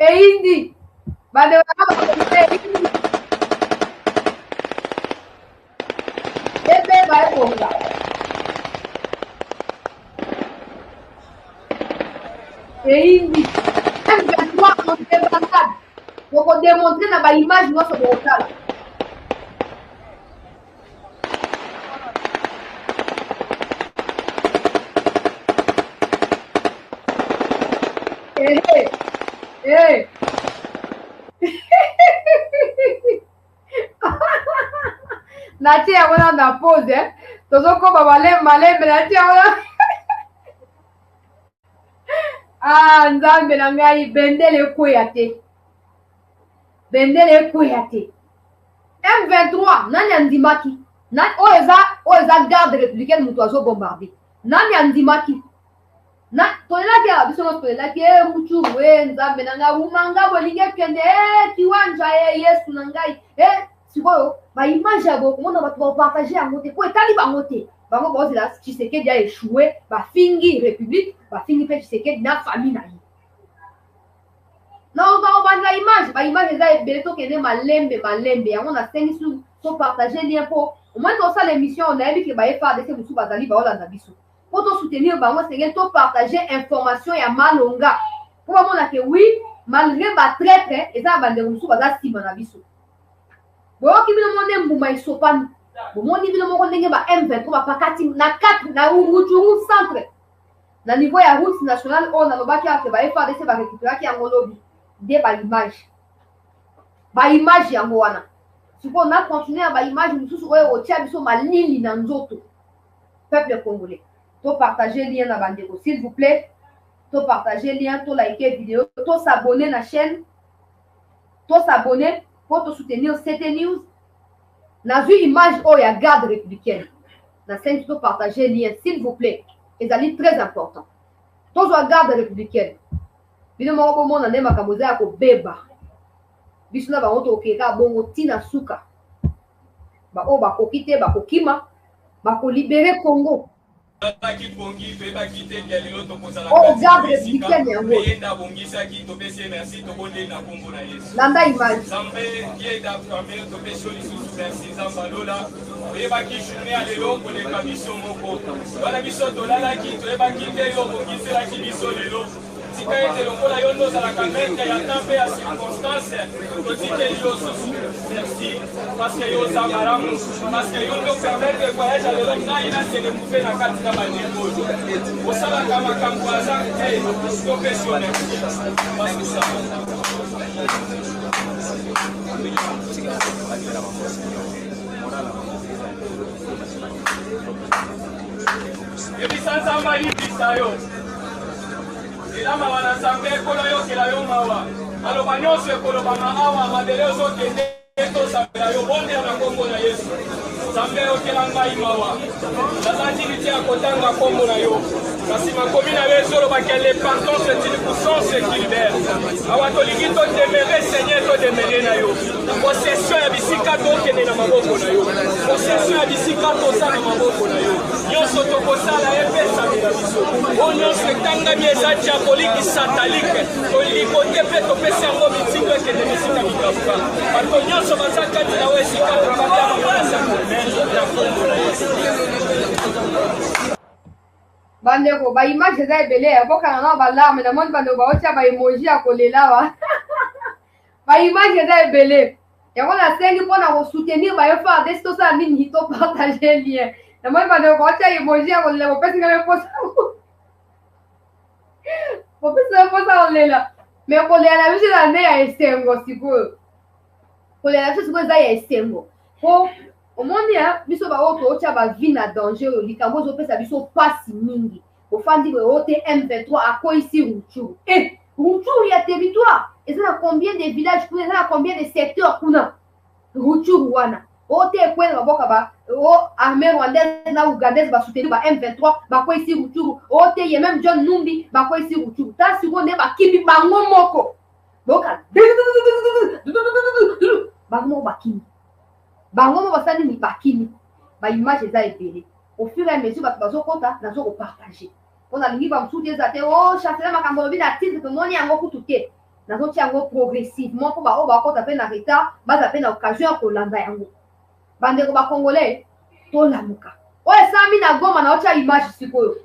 Et Indi. Bade Indi. Et beba pour là. Et Indi. M23 en débandade. Donc on démontrer dans l'image notre mortal. Hey. Natia wana na pose hein. Tozoko babale malembe natia wana. Ah, nzambe na ngai bendele koyate. Bendele koyate. M23 nani andimaki? Nani oza garde républicaine mutu azo bombarder. Nani andimaki? Na tolelaki ya biso no tolelaki mutu we nzambe na ngai umanga bolinge kende kiwanja Yesu na ngai. Sikoyo ba image ya boko mona bato ba partager yango te. Ko etali bango te. Bango bozi la Tshisekedi a échoué, ba fingi république, ba fingi pe Tshisekedi na famille na yi. Non, ba image, ba image eza ebele to kende malembe yango na sengi so partager lien po. Au moins dans ça l'émission on a vu que ba FARDC musu bazali ba olanda biso. Pour te soutenir bango c'est to partager information ya malonga. Pour mona que oui, malgré ba traître, eza bande musu baza sima na biso. Bo ki bino monde mbuma isopani. Bon, niveau moko ndenge ba M23 ba pakati na 4 na Rutshuru centre na niveau ya route nationale on a lobaki ake ba FARDC ba récupérer ki yango lobi de ba image yango wana siko na continuer ba image mususu oyo otia biso malili na nzoto peuple congolais to partager lien na bandeko s'il vous plaît to partager lien to liker vidéo to s'abonner na chaîne to s'abonner pour te soutenir cette news. Na vu image oh ya garde républicaine. Na scène to partager lien s'il vous plaît. Et ça est très important. To zo garde républicaine. Bino mo ko mona ne makamoza ya ko beba. Biso na ba oto okeka bongo tina suka. Ba o ba kokite ba kokima ba ko libérer Congo. Oh, garde républicaine yango. Landa image. Merci. Parce que yo samaramu, parce que yo nous permet de voyager à l'Europe, là il a se découvert la carte de Bandeko. Au sala kama kamwaza, hey, professionnel. Parce que ça. Et puis ça va y pisayo. Et là ma wana sambe kolo yo kela yo mawa. Alors banyo se kolo bama awa madele zo kende. Zambe okela ngai mawa. Nazali biti ya kotanga kombo na yo. Kasi makomi na bezolo bakele l'importance de puissance Gilbert. Awa tolingi to demere Seigneur to demere na yo. Possession ya bisika to kene na maboko na yo. Possession ya bisika to sa na maboko na yo. Nyonso to kosala epesa na biso. O nyonso etanga mieza diabolique satanique. Toliko te pe to pesa ngo mitiko kene bisika bikabuka. Bato nyonso bazaka tina we sika to kabya mabasa. Na kombo na yo. Bandeko ba image eza ebele ya boka na ba larme na monde bandeko ba otia ba emoji ya kolela wa ba image eza ebele yango na sengi mpona kosoutenir ba FARDC tosala nini to partager lien na monde bandeko ba otia emoji ya kolela bopesi ngai posa bopesi posa kolela me kolela na biso na nde ya esengo sikoyo kolela biso sikoyo eza ya esengo po omoni ya biso baoyo tootya bavi na danger oyo likambo ezopesa biso pasi mingi ofandi oyo te M23 akoyisi Rutshuru Rutshuru ya territoire eza na combien de villages kuna eza na combien de secteurs kuna Rutshuru wana oyo te ekwene baboka ba o armée rwandaise na ougandaise basoutenir ba M23 bakoyisi Rutshuru oyo te ye même John Numbi bakoyisi Rutshuru ta siko nde bakimi bango moko boka bango moko bakimi bango mo basali ni bakini ba image eza ebele au fur et à mesure bato bazokota nazo kopartage mpona lingi bamosusu eza te o chancela makambo lobi na titre tomoni yango kutu te nazotia yango progressivement mpo baoyo bakota mpe na retard baza mpe na occasion ya kolanda yango bandeko bacongolais tolamuka oyo esami na Goma naotia image sikoyo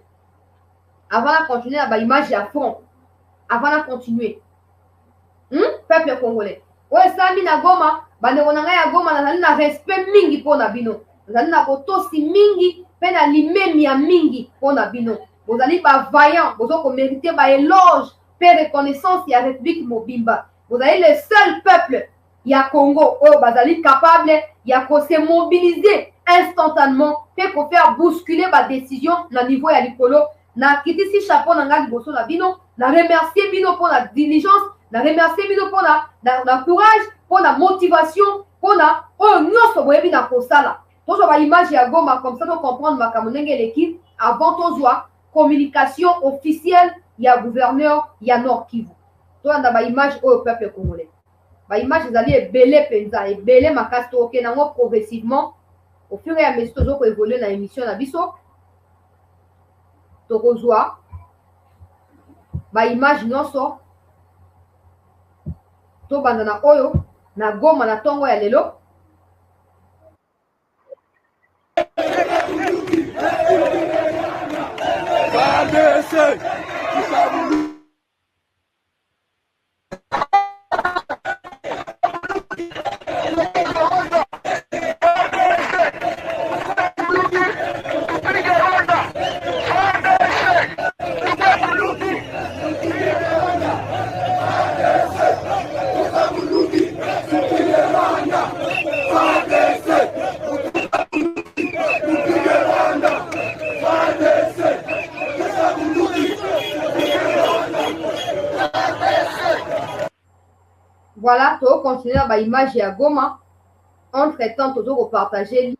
avant na continuer na baimage ya front avant na continuer peuple congolais oyo esami na Goma bandeko na ngai ya Goma nazali na respect mingi mpo na bino nazali na botosi mingi mpe na limemi ya mingi mpo na bino bozali bavaillant bozokomérite baéloge mpe reconnaissance ya république mobimba bozali le seul peuple ya Congo oyo bazali capable ya kose mobiliser instantanément mpe kofaire bousculer badécision na niveau ya likolo nakitisi chapeau na ngai liboso na bino na remercier bino mpo na diligence na remercier bino mpo na courage mpo na motivation mpo na oyo nyonso boyebi na kosala tozwa baimage ya Goma comme ça to comprendre makambo ndenge eleki avant tozwa communication officielle ya gouverneur ya Nord Kivu toyanda baimage oyo peuple congolais baimage ezali ebele mpenza ebele makasi tokokende yango progressivement au fur et à mesure tozokoévolue na émission na biso tokozwa baimage nyonso tobanda na oyo na Goma na ntongo ya lelo voilà, tu vas continuer à l'image à Goma. Entre-temps, tu vas partager.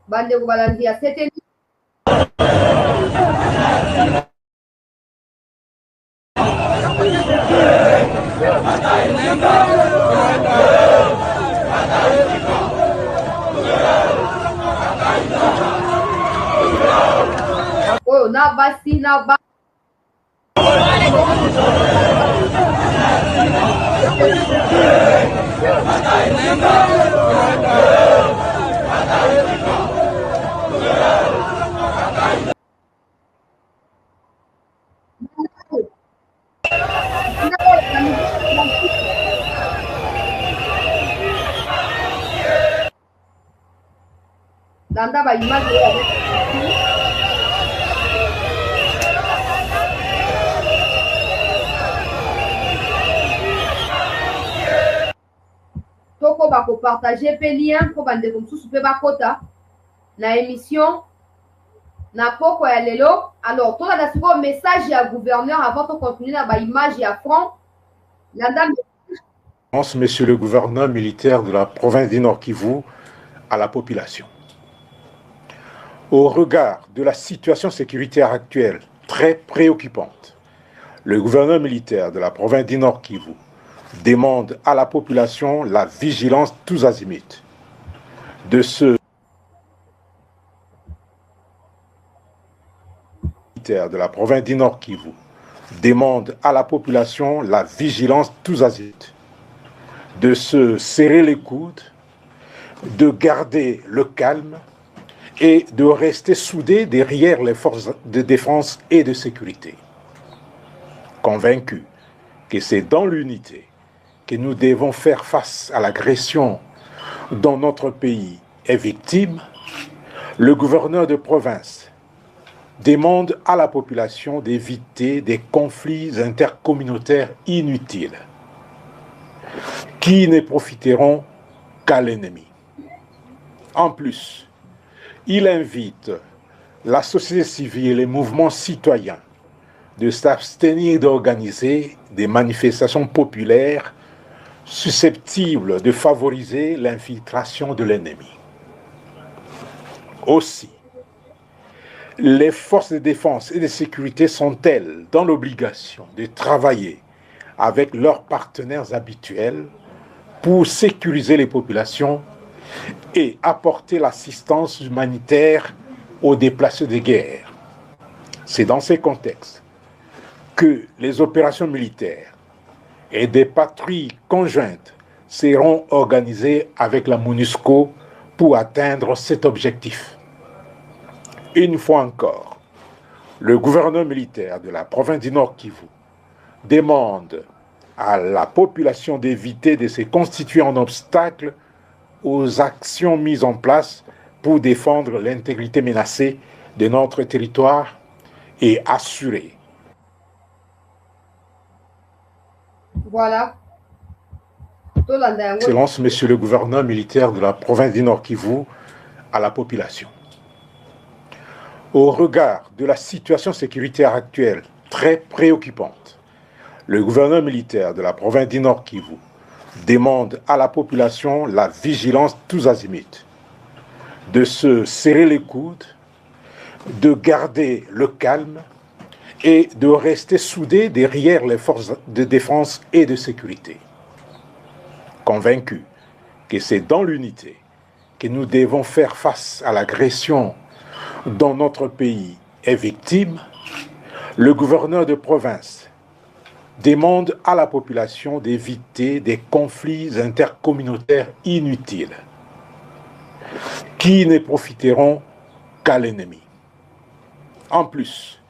Bande de Balanzi à 7 oh, na basi na ba Danda ba image toko bako partager pe lien ko bande ko mosusu pe bakota na émission na poko ya lelo. Alors tout le message à gouverneur avant de continuer na ba image ya front. Monsieur le gouverneur militaire de la province du Nord Kivu à la population. Au regard de la situation sécuritaire actuelle très préoccupante, le gouverneur militaire de la province du Nord Kivu demande à la population la vigilance tous azimuts de ce militaire de la province du Nord Kivu demande à la population la vigilance tous azimuts de se serrer les coudes, de garder le calme et de rester soudés derrière les forces de défense et de sécurité. Convaincus que c'est dans l'unité que nous devons faire face à l'agression dont notre pays est victime, le gouverneur de province demande à la population d'éviter des conflits intercommunautaires inutiles qui ne profiteront qu'à l'ennemi. En plus, il invite la société civile et les mouvements citoyens de s'abstenir d'organiser des manifestations populaires susceptibles de favoriser l'infiltration de l'ennemi. Aussi, les forces de défense et de sécurité sont-elles dans l'obligation de travailler avec leurs partenaires habituels pour sécuriser les populations et apporter l'assistance humanitaire aux déplacés de guerre. C'est dans ces contextes que les opérations militaires et des patrouilles conjointes seront organisées avec la MONUSCO pour atteindre cet objectif. Une fois encore, le gouverneur militaire de la province du Nord Kivu demande à la population d'éviter de se constituer en obstacle aux actions mises en place pour défendre l'intégrité menacée de notre territoire et assurer. Voilà. Excellence, Monsieur le gouverneur militaire de la province du Nord Kivu à la population. Au regard de la situation sécuritaire actuelle très préoccupante, le gouverneur militaire de la province du Nord Kivu demande à la population la vigilance tous azimuts, de se serrer les coudes, de garder le calme et de rester soudés derrière les forces de défense et de sécurité. Convaincus que c'est dans l'unité que nous devons faire face à l'agression dont notre pays est victime, le gouverneur de province demande à la population d'éviter des conflits intercommunautaires inutiles qui ne profiteront qu'à l'ennemi. En plus,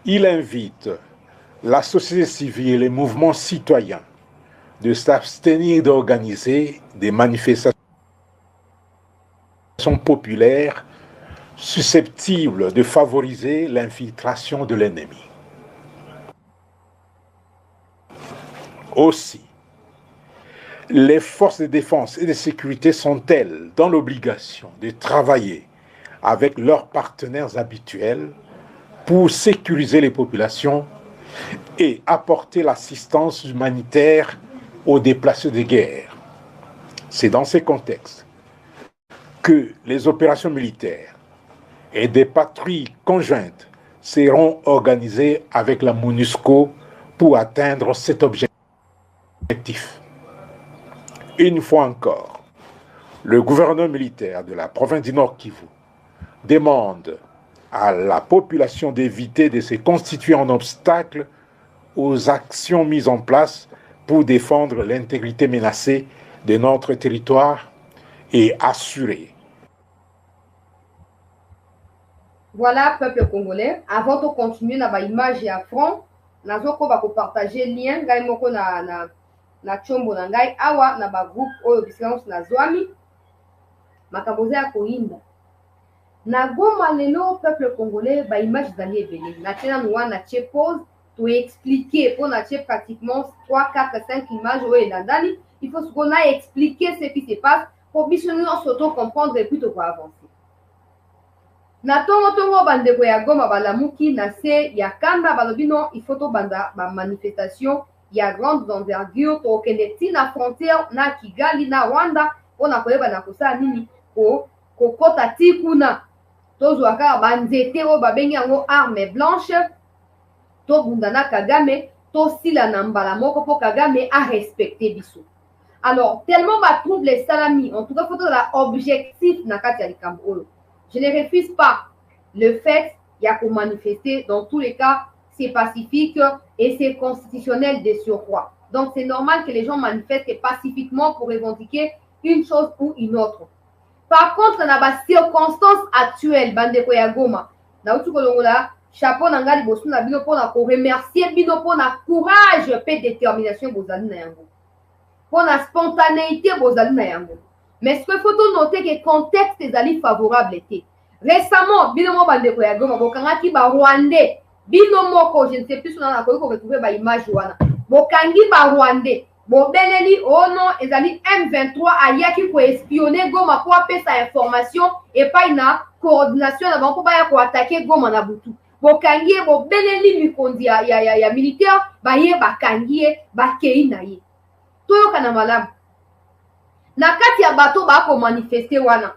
il invite la société civile et les mouvements citoyens de s'abstenir d'organiser des manifestations populaires susceptibles de favoriser l'infiltration de l'ennemi. Aussi, les forces de défense et de sécurité sont-elles dans l'obligation de travailler avec leurs partenaires habituels pour sécuriser les populations et apporter l'assistance humanitaire aux déplacés de guerre. C'est dans ces contextes que les opérations militaires et des patrouilles conjointes seront organisées avec la MONUSCO pour atteindre cet objectif. Une fois encore, le gouverneur militaire de la province du Nord Kivu demande à la population d'éviter de se constituer en obstacle aux actions mises en place pour défendre l'intégrité menacée de notre territoire et assurer. Voilà, peuple congolais. Avant de continuer, na ba image ya front, nazoko ba ko partager lien ngai moko na chombo na ngai awa na ba groupe oyo bisika na zwami makambo ya koinda. Na Goma lelo peuple congolais ba image zali ebele. Na tena nous wana tie pause to expliquer pour na tie pratiquement 3 4 5 images oyo elandani. Il faut qu'on a expliquer ce qui se passe pour bien nous s'auto comprendre et puis to avancer. Na tongo bandeko ya Goma balamuki na se ya kanda balobino il faut to banda ba manifestation ya grande envergure to keneti na frontière na Kigali na Rwanda pona koyeba na kosala nini ko kokota tikuna tozwa kaka banzete oyo babengi yango arme blanche tobunda na Kagame tosila na mbala moko po Kagame a respecté biso. Alors tellement batrouble les salami en tout cas faut la objectif na kati ya likambo oyo. Je ne refuse pas le fait qu'il y a qu'on manifester. Dans tous les cas, c'est pacifique et c'est constitutionnel de surcroît. Donc, c'est normal que les gens manifestent pacifiquement pour revendiquer une chose ou une autre. Par contre, dans la circonstance actuelle, Bandeko ya Goma, chapeau nangali bosu na bino pour remercier bino pour la courage et détermination bozali na yango. Pour la spontanéité bozali na yango. Mais ce qu'il faut noter que le contexte est favorable. Récemment, binomo bandeko ya Goma, bokangaki ba Rwandais, binomoko, je ne sais plus si on a retrouvé ba image wana. Bokangi ba Rwandais, bobeleli oh non, ezali M23 ayaki ko espionner Goma pour appeler sa information et pas une coordination avant pour ba ko attaquer Goma na butu. Bokangi bobeleli mikondi ya militaire, ba ye bakangi ba kei na ye. Toyo kana malamu. Na kati ya bato ba ko manifester wana.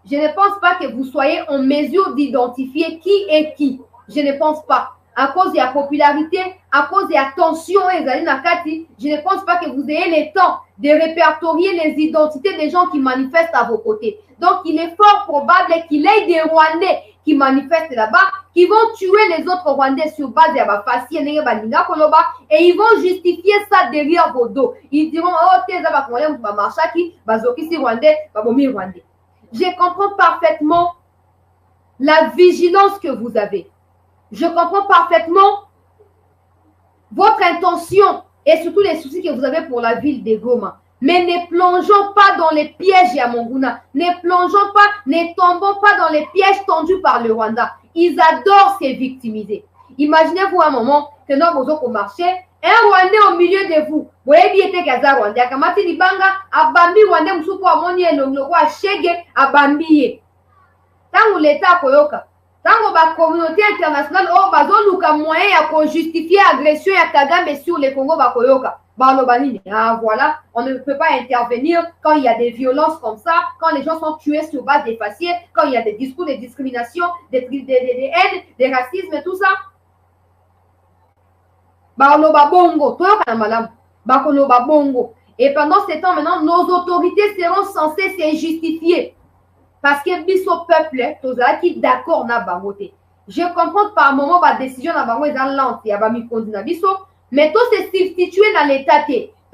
Je ne pense pas que vous soyez en mesure d'identifier qui est qui. Je ne pense pas. À cause de la popularité, à cause de la tension, je ne pense pas que vous ayez le temps de répertorier les identités des gens qui manifestent à vos côtés. Donc, il est fort probable qu'il y ait des Rwandais qui manifestent là-bas, qui vont tuer les autres Rwandais sur base de la facie et ils vont justifier ça derrière vos dos. Ils diront, oh, t'es là, Rwandais. Je comprends parfaitement la vigilance que vous avez. Je comprends parfaitement votre intention et surtout les soucis que vous avez pour la ville de Goma. Mais ne plongeons pas dans les pièges Yamonguna. Ne plongeons pas, ne tombons pas dans les pièges tendus par le Rwanda. Ils adorent se victimiser. Imaginez-vous un moment que nous avons au marché, un Rwandais au milieu de vous. Vous voyez bien que Gaza Rwandais. Akamati Libanga, Abambi Rwandais, Moussouko Amoni et Nongoko Shege, Abambi. Tant que l'État Koyoka, tant que la communauté internationale, oh, bazoluka moyen à justifier l'agression à Kagame sur les Congo Bakoyoka. Ah, voilà, on ne peut pas intervenir quand il y a des violences comme ça, quand les gens sont tués sur base des faciès, quand il y a des discours de discrimination, des haines, des racismes et tout ça. Et pendant ce temps, maintenant, nos autorités seront censées se justifier. Parce que biso peuple, qui d'accord na bangote. Je comprends que par moment, la décision na bango est lente, il y a pas mis na biso, mais tout se substituer dans l'état.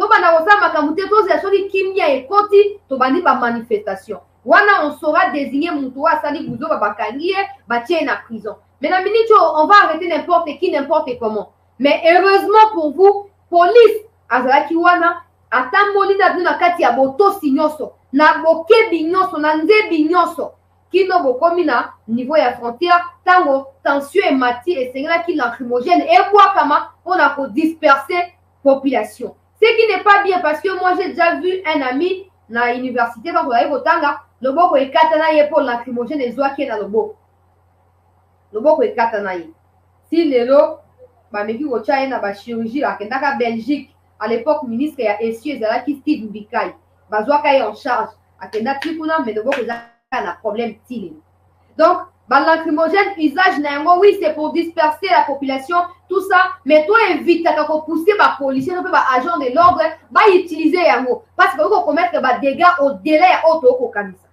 To bana osa makamute to za soli kimia et koti to bani ba manifestation. Wana on saura désigner mutu wa sali buzo ba bakangie ba tie na prison. Mais na minute on va arrêter n'importe qui n'importe comment. Mais heureusement pour vous, police azalaki wana atamboli na bino kati ya boto sinyoso na boke binyoso na nzebi nyonso kino bokomi na niveau ya frontière tango tension et mati et sengela ki lacrymogène et quoi kama on a pour disperser population. Ce qui n'est pas bien parce que moi j'ai déjà vu un ami na université quand on arrive au tanga le boko e katana ye pour lacrymogène et zoa ki na le boko e katana ye. Si lelo ba meki ko cha na ba chirurgie la kendaka Belgique à l'époque ministre ya essieu ezalaki Steve Mbikai bazwaka ye en charge akenda tikuna mais le boko a problème tili. Donc lacrymogène usage nango oui c'est pour disperser la population tout ça mais toi évite à pousser ba policier non pas agent de l'ordre va utiliser yango parce que vous commettre ba dégâts au-delà ya auto ko kamisa.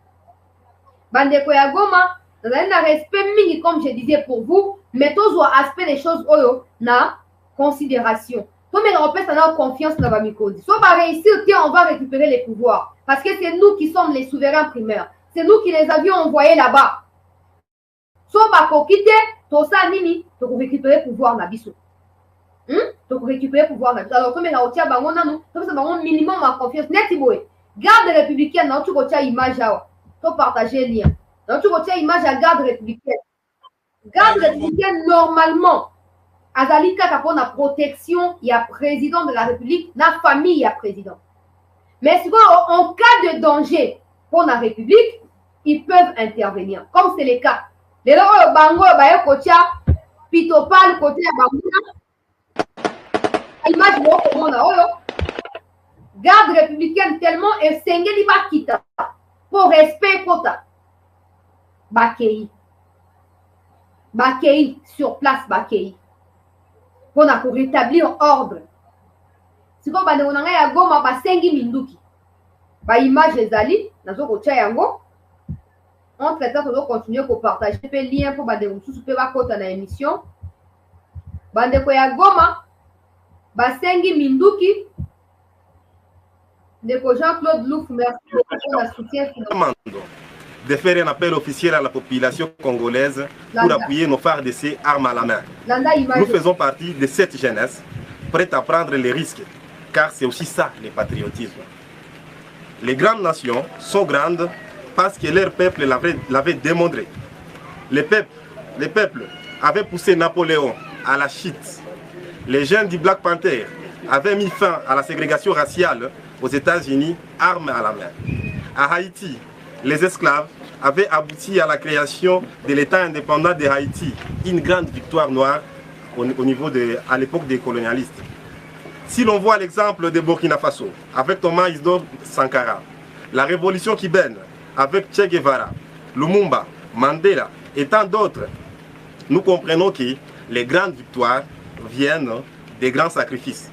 Bandeko ya Goma dans un respect mingi comme je disais pour vous mais tous aspect des choses oyo na considération. Tout le monde a confiance dans la Mikondi. Si on va réussir, on va récupérer les pouvoirs. Parce que c'est nous qui sommes les souverains primaires. C'est nous qui les avions envoyés là-bas. Si on va quitter, tout ça, nini, tu peux récupérer le pouvoir dans Bissou. Tu peux récupérer le pouvoir dans Bissou. Alors, comme on a un minimum de confiance. Garde républicaine, tu as une image. Tu partager le lien. Tu as une image à garde républicaine. Garde républicaine, normalement. Azalika pour la protection, il y a président de la République, la famille, il y a président. Mais en cas de danger pour la République, ils peuvent intervenir. Comme c'est le cas. lelo oyo bango baye kotia pitopal côté ya banguna image bokomona oyo garde républicaine tellement esengeli bakita pour respect kota bakei sur place bakei mpona korétablir ordre sikoyo bandeko na ngai ya Goma basengi minduki baimage ezali nazokotia yango entre temps tozokontinue kopartage mpe lien mpo bandeko mosusu mpe bakota na émission bandeko ya Goma basengi minduki ndeko Jean-Claude Louf merci pour la soutien de faire un appel officiel à la population congolaise pour appuyer nos FARDC armes à la main. Nous faisons partie de cette jeunesse prête à prendre les risques, car c'est aussi ça le patriotisme. Les grandes nations sont grandes parce que leur peuple l'avait démontré. Les peuples avaient poussé Napoléon à la chute. Les jeunes du Black Panther avaient mis fin à la ségrégation raciale aux États-Unis, armes à la main. À Haïti, les esclaves avaient abouti à la création de l'État indépendant de Haïti, une grande victoire noire au niveau à l'époque des colonialistes. Si l'on voit l'exemple de Burkina Faso, avec Thomas Isidore Sankara, la révolution cubaine, avec Che Guevara, Lumumba, Mandela et tant d'autres, nous comprenons que les grandes victoires viennent des grands sacrifices.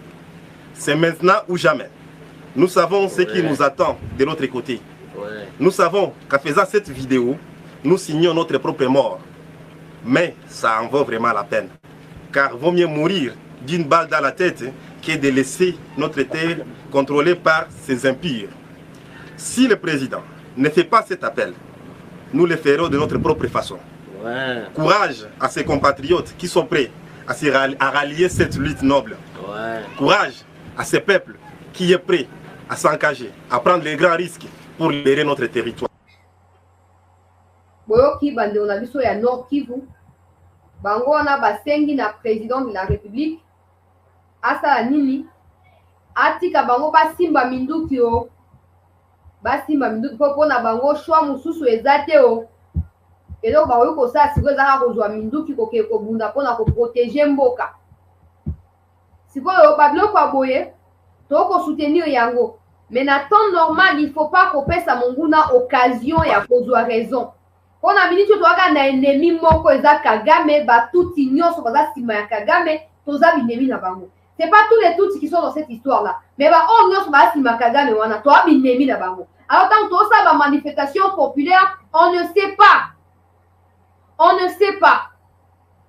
C'est maintenant ou jamais. Nous savons ce qui nous attend de l'autre côté. Nous savons qu'en faisant cette vidéo, nous signons notre propre mort. Mais ça en vaut vraiment la peine. Car vaut mieux mourir d'une balle dans la tête que de laisser notre terre contrôlée par ces impurs. Si le président ne fait pas cet appel, nous le ferons de notre propre façon. Courage à ses compatriotes qui sont prêts à rallier cette lutte noble. Courage à ces peuples qui est prêt à s'engager, à prendre les grands risques pour libérer notre territoire. Boyoki bandeko na biso ya Nord Kivu bango wana basengi na président de la République asala nini atika bango basimba minduki o basimba minduki po na bango choix mususu ezate o eloko bakoki kosala sikoyo ezaka kozwa minduki kokee kobunda mpona koprotege mboka sikoyo babiloko ya boye tokosoutenir yango. Mais na temps normal, il ne faut pas qu'on pèse à mon goût occasion et à cause de raison. On a mis tout le na ennemi moko eza Kagame, ba tout ignon sur basa sima ya Kagame, toza binemi na bango. C'est pas tous les Tutsis qui sont dans cette histoire-là. Mais ba on ignon sur basa sima Kagame wana, toza binemi na bango. Alors tant que ça va manifestation populaire, on ne sait pas. On ne sait pas.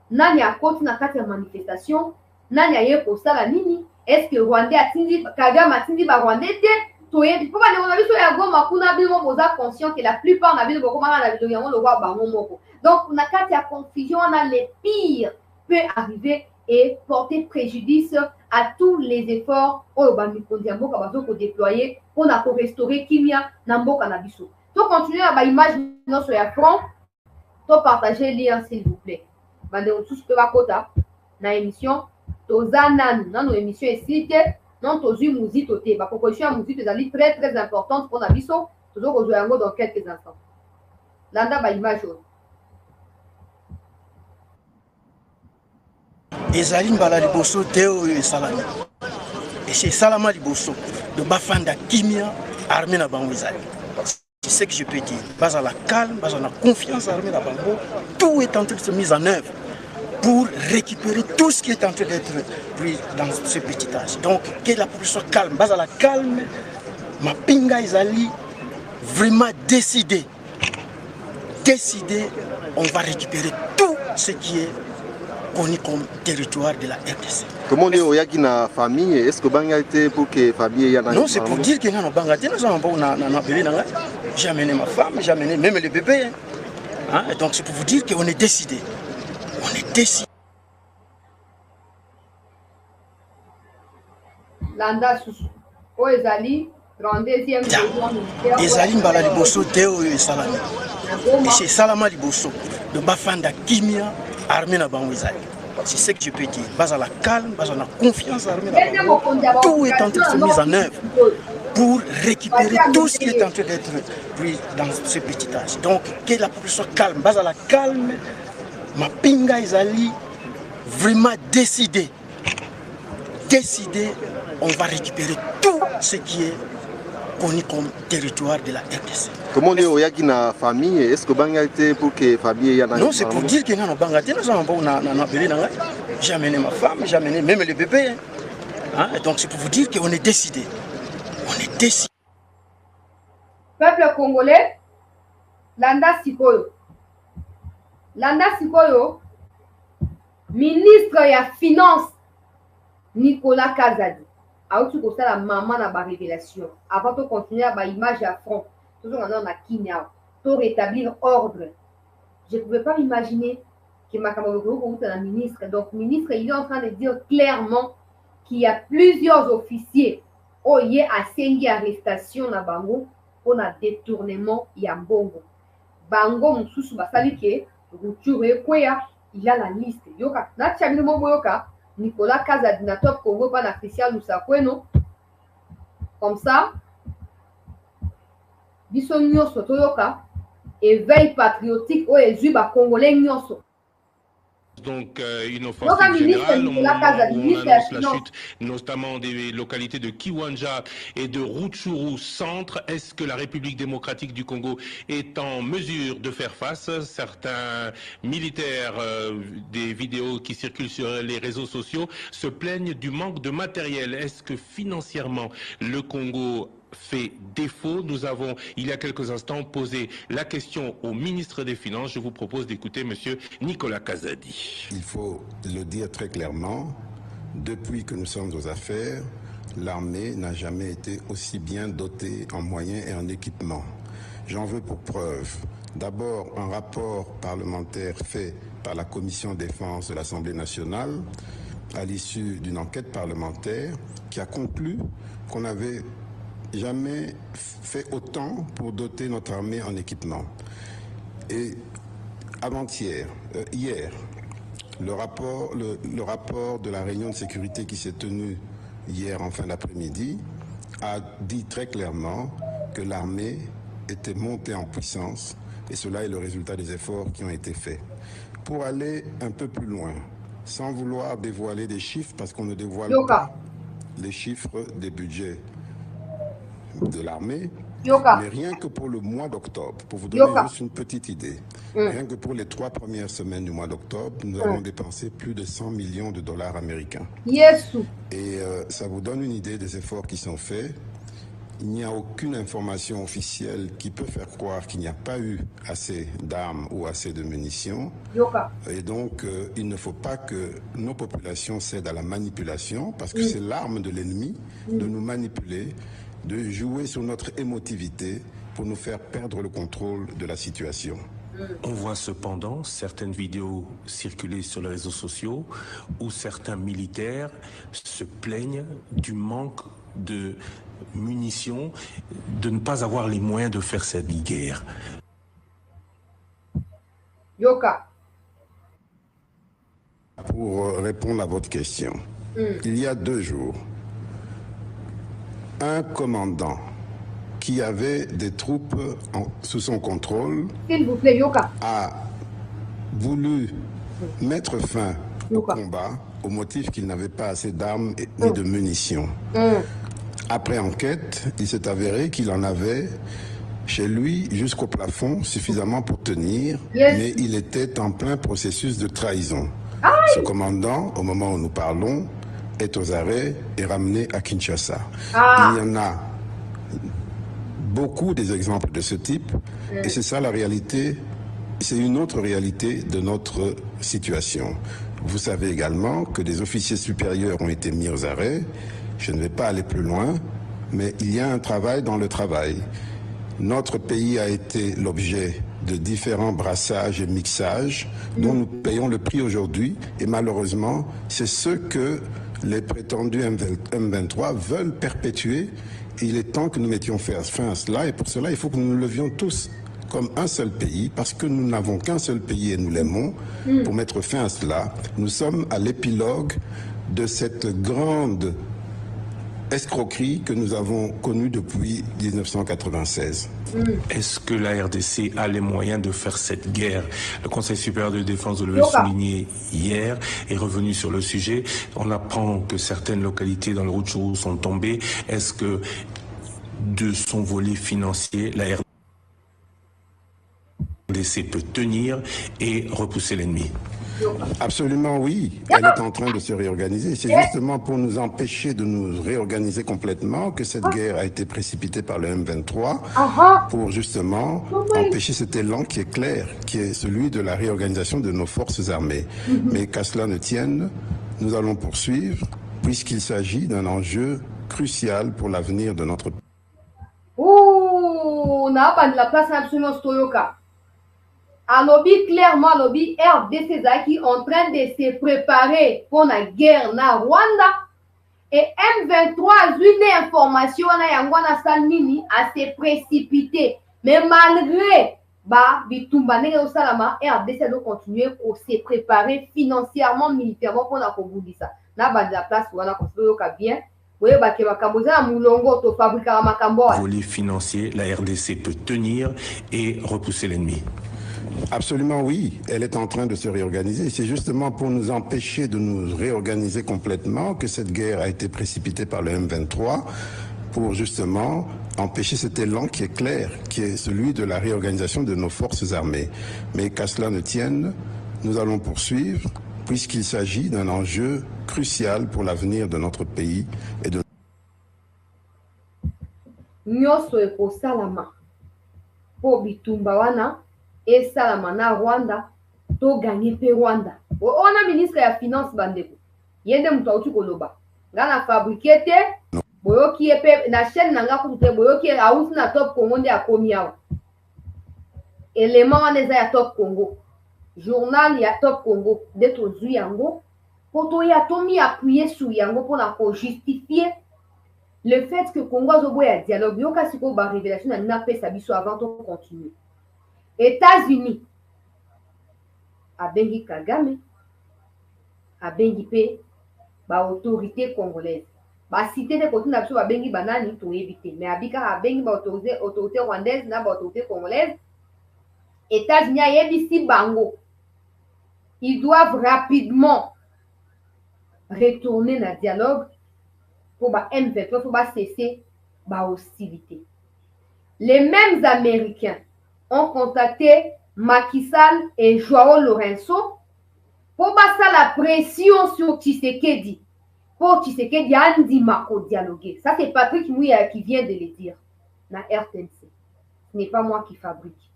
Nani a compte na kati ya manifestation, nani a yeko sala nini? Est-ce que Rwandais a tindi Kagame a tindi ba Rwandais te? Toye, pourquoi on a vu sur la Goma kuna bino boza conscient que la plupart na bino boko mara na vidéo yango le roi bango moko. Donc on a kati ya confusion, on a les pires peut arriver et porter préjudice à tous les efforts oyo ba mikondi ya mboka bazo ko déployer pour na ko restaurer kimia na mboka na biso. To continuer à ba image nyonso ya front, to partager lien s'il vous plaît. Bande on tous peut ba kota na émission toza nanu émission esite non tozui muzito te ba proposition ya muzito ezali très importante pour na biso tozo kozwa yango dans quelques instants. Landa ba image oyo ezali mbala liboso te oyo esalami et c'est salama liboso de bafanda kimia armée na bango ezali. C'est ce que je peux dire. Bas à la calme, bas à la confiance armée na bango, tout est en train de se mettre en œuvre pour récupérer tout ce qui est en train d'être pris dans ce petit âge. Donc, que la population soit calme. Bas à la calme, ma pinga Izali, vraiment décidé, on va récupérer tout ce qui est connu comme territoire de la RDC. Comment on dit qu'il y a une famille? Est-ce que Banga été pour que la famille ait une famille? Non, c'est pour dire qu'il y a une Banga. J'ai amené ma femme, j'ai amené même les bébés. Hein? Et donc, c'est pour vous dire qu'on est décidé. On est décidé. Landa Soussou. O Ezali, 32e région militaire. Ezali mbala liboso te oyo esalami. Et c'est salama liboso de bafanda kimia armée na bango ezali. C'est ce que je peux dire. Bas à la calme, bas à la confiance armée na bango. Tout est en train de se mettre en œuvre pour récupérer tout ce qui est en train d'être pris dans ce petit âge. Donc, que la population soit calme. Bas à la calme, Mapinga Ezali, vraiment décidé, on va récupérer tout ce qui est connu comme territoire de la RDC. Comment on est au Yagina famille? Est-ce que Banga était pour que famille y non, c'est pour dire que nous Banga, j'ai amené ma femme, j'ai amené même le bébé. Hein? Donc c'est pour vous dire qu'on est décidé. On est décidé. Peuple congolais, Landa Sikoyo, ministre ya finance Nicolas Kazadi. Aoutu ko la maman na ba révélation. Avant de continuer à ba image à front, toujours on a Kinya, pour rétablir ordre. Je ne pouvais pas m'imaginer que Makamoko est un ministre. Donc ministre, il est en train de dire clairement qu'il y a plusieurs officiers qui ont assigné arrestation na bango pour un détournement ya mbongo. Bango mususu basali ke Ruture Kweya, il a la liste. Yoka, na tchabino moboyoka, Nicolas Kazadi na top Congo pas na Christian Lusakweno. Comme ça, biso nyoso toyoka, éveil patriotique o ezui ba congolais nyoso. Donc une offensive générale, on annonce la chute notamment des localités de Kiwanja et de Rutshuru centre. Est-ce que la République démocratique du Congo est en mesure de faire face? Certains militaires, des vidéos qui circulent sur les réseaux sociaux, se plaignent du manque de matériel. Est-ce que financièrement le Congo fait défaut? Nous avons, il y a quelques instants, posé la question au ministre des Finances. Je vous propose d'écouter M. Nicolas Kazadi. Il faut le dire très clairement, depuis que nous sommes aux affaires, l'armée n'a jamais été aussi bien dotée en moyens et en équipement. J'en veux pour preuve, d'abord, un rapport parlementaire fait par la Commission défense de l'Assemblée nationale, à l'issue d'une enquête parlementaire, qui a conclu qu'on n'avait jamais fait autant pour doter notre armée en équipement. Et hier, le rapport de la réunion de sécurité qui s'est tenue hier en fin d'après-midi a dit très clairement que l'armée était montée en puissance et cela est le résultat des efforts qui ont été faits. Pour aller un peu plus loin, sans vouloir dévoiler des chiffres, parce qu'on ne dévoile pas les chiffres des budgets de l'armée, mais rien que pour le mois d'octobre, pour vous donner juste une petite idée, rien que pour les 3 premières semaines du mois d'octobre, nous avons dépensé plus de 100 millions de dollars américains. Et ça vous donne une idée des efforts qui sont faits. Il n'y a aucune information officielle qui peut faire croire qu'il n'y a pas eu assez d'armes ou assez de munitions. Et donc, il ne faut pas que nos populations cèdent à la manipulation, parce que c'est l'arme de l'ennemi de nous manipuler, de jouer sur notre émotivité pour nous faire perdre le contrôle de la situation. On voit cependant certaines vidéos circuler sur les réseaux sociaux où certains militaires se plaignent du manque de munitions, de ne pas avoir les moyens de faire cette guerre. Pour répondre à votre question, il y a 2 jours, un commandant qui avait des troupes sous son contrôle a voulu mettre fin au combat au motif qu'il n'avait pas assez d'armes ni de munitions. Après enquête, il s'est avéré qu'il en avait chez lui jusqu'au plafond suffisamment pour tenir, mais il était en plein processus de trahison. Ce commandant, au moment où nous parlons, est aux arrêts et ramené à Kinshasa. Il y en a beaucoup des exemples de ce type, et c'est ça la réalité, c'est une autre réalité de notre situation. Vous savez également que des officiers supérieurs ont été mis aux arrêts. Je ne vais pas aller plus loin, mais il y a un travail dans le travail. Notre pays a été l'objet de différents brassages et mixages dont nous payons le prix aujourd'hui, et malheureusement, c'est ce que les prétendus M23 veulent perpétuer. Il est temps que nous mettions fin à cela, et pour cela, il faut que nous nous levions tous comme un seul pays, parce que nous n'avons qu'un seul pays et nous l'aimons. Pour mettre fin à cela, nous sommes à l'épilogue de cette grande escroquerie que nous avons connue depuis 1996. Est-ce que la RDC a les moyens de faire cette guerre? Le Conseil supérieur de défense de l'Ouest souligné hier est revenu sur le sujet. On apprend que certaines localités dans le Rutshuru sont tombées. Est-ce que de son volet financier, la RDC peut tenir et repousser l'ennemi? Absolument oui, elle est en train de se réorganiser. C'est justement pour nous empêcher de nous réorganiser complètement que cette guerre a été précipitée par le M23 pour justement empêcher cet élan qui est clair, qui est celui de la réorganisation de nos forces armées. Mais qu'à cela ne tienne, nous allons poursuivre puisqu'il s'agit d'un enjeu crucial pour l'avenir de notre pays. Ouh, n'a pas de la place absolument Stoyoka. Alobi clairement, alobi RDC qui en train de se préparer pour la guerre na Rwanda et M23 a eu une information na yangwana salmini à se précipiter, mais malgré bitumba nenge osalama RDC doit continuer à se préparer financièrement, militairement pour la kobundisa na ba de la place wana kosoyoka bien. Volet financier, la RDC peut tenir et repousser l'ennemi. Absolument oui, elle est en train de se réorganiser. C'est justement pour nous empêcher de nous réorganiser complètement que cette guerre a été précipitée par le M23 pour justement empêcher cet élan qui est clair, qui est celui de la réorganisation de nos forces armées. Mais qu'à cela ne tienne, nous allons poursuivre puisqu'il s'agit d'un enjeu crucial pour l'avenir de notre pays et de Nyoso eko salama po bitumba wana et salama na Rwanda to gagner pe Rwanda. On a ministre ya finance bandeko. Yende mutu auti koloba. Ngana fabriquer boyoki epe na chaîne nanga kutute boyoki auti na Top Congo nde akomi awa. Élément wana eza ya Top Congo. Journal ya Top Congo de tozu yango poto ya tomi appuyer sur yango pour na ko justifier le fait que Congo a dialogue, il y a une révélation avant de continuer. États-Unis, a bengi Kagame, a bengi pe ba autorité congolaise. Ba cité de côté n'a pas bengi banani pour éviter. Mais abika a bengi ba autorité rwandaise na ba autorité congolaise. États-Unis a yebisi bango. Ils doivent rapidement retourner dans le dialogue. Pour M23, pour cesser la hostilité. Les mêmes Américains ont contacté Macky Sall et Joao Lourenço pour passer la pression sur Tshisekedi. Pour Tshisekedi, Andi Mako dialoguer. Ça, c'est Patrick Mouya qui vient de le dire. Na RTNC. Ce n'est pas moi qui fabrique.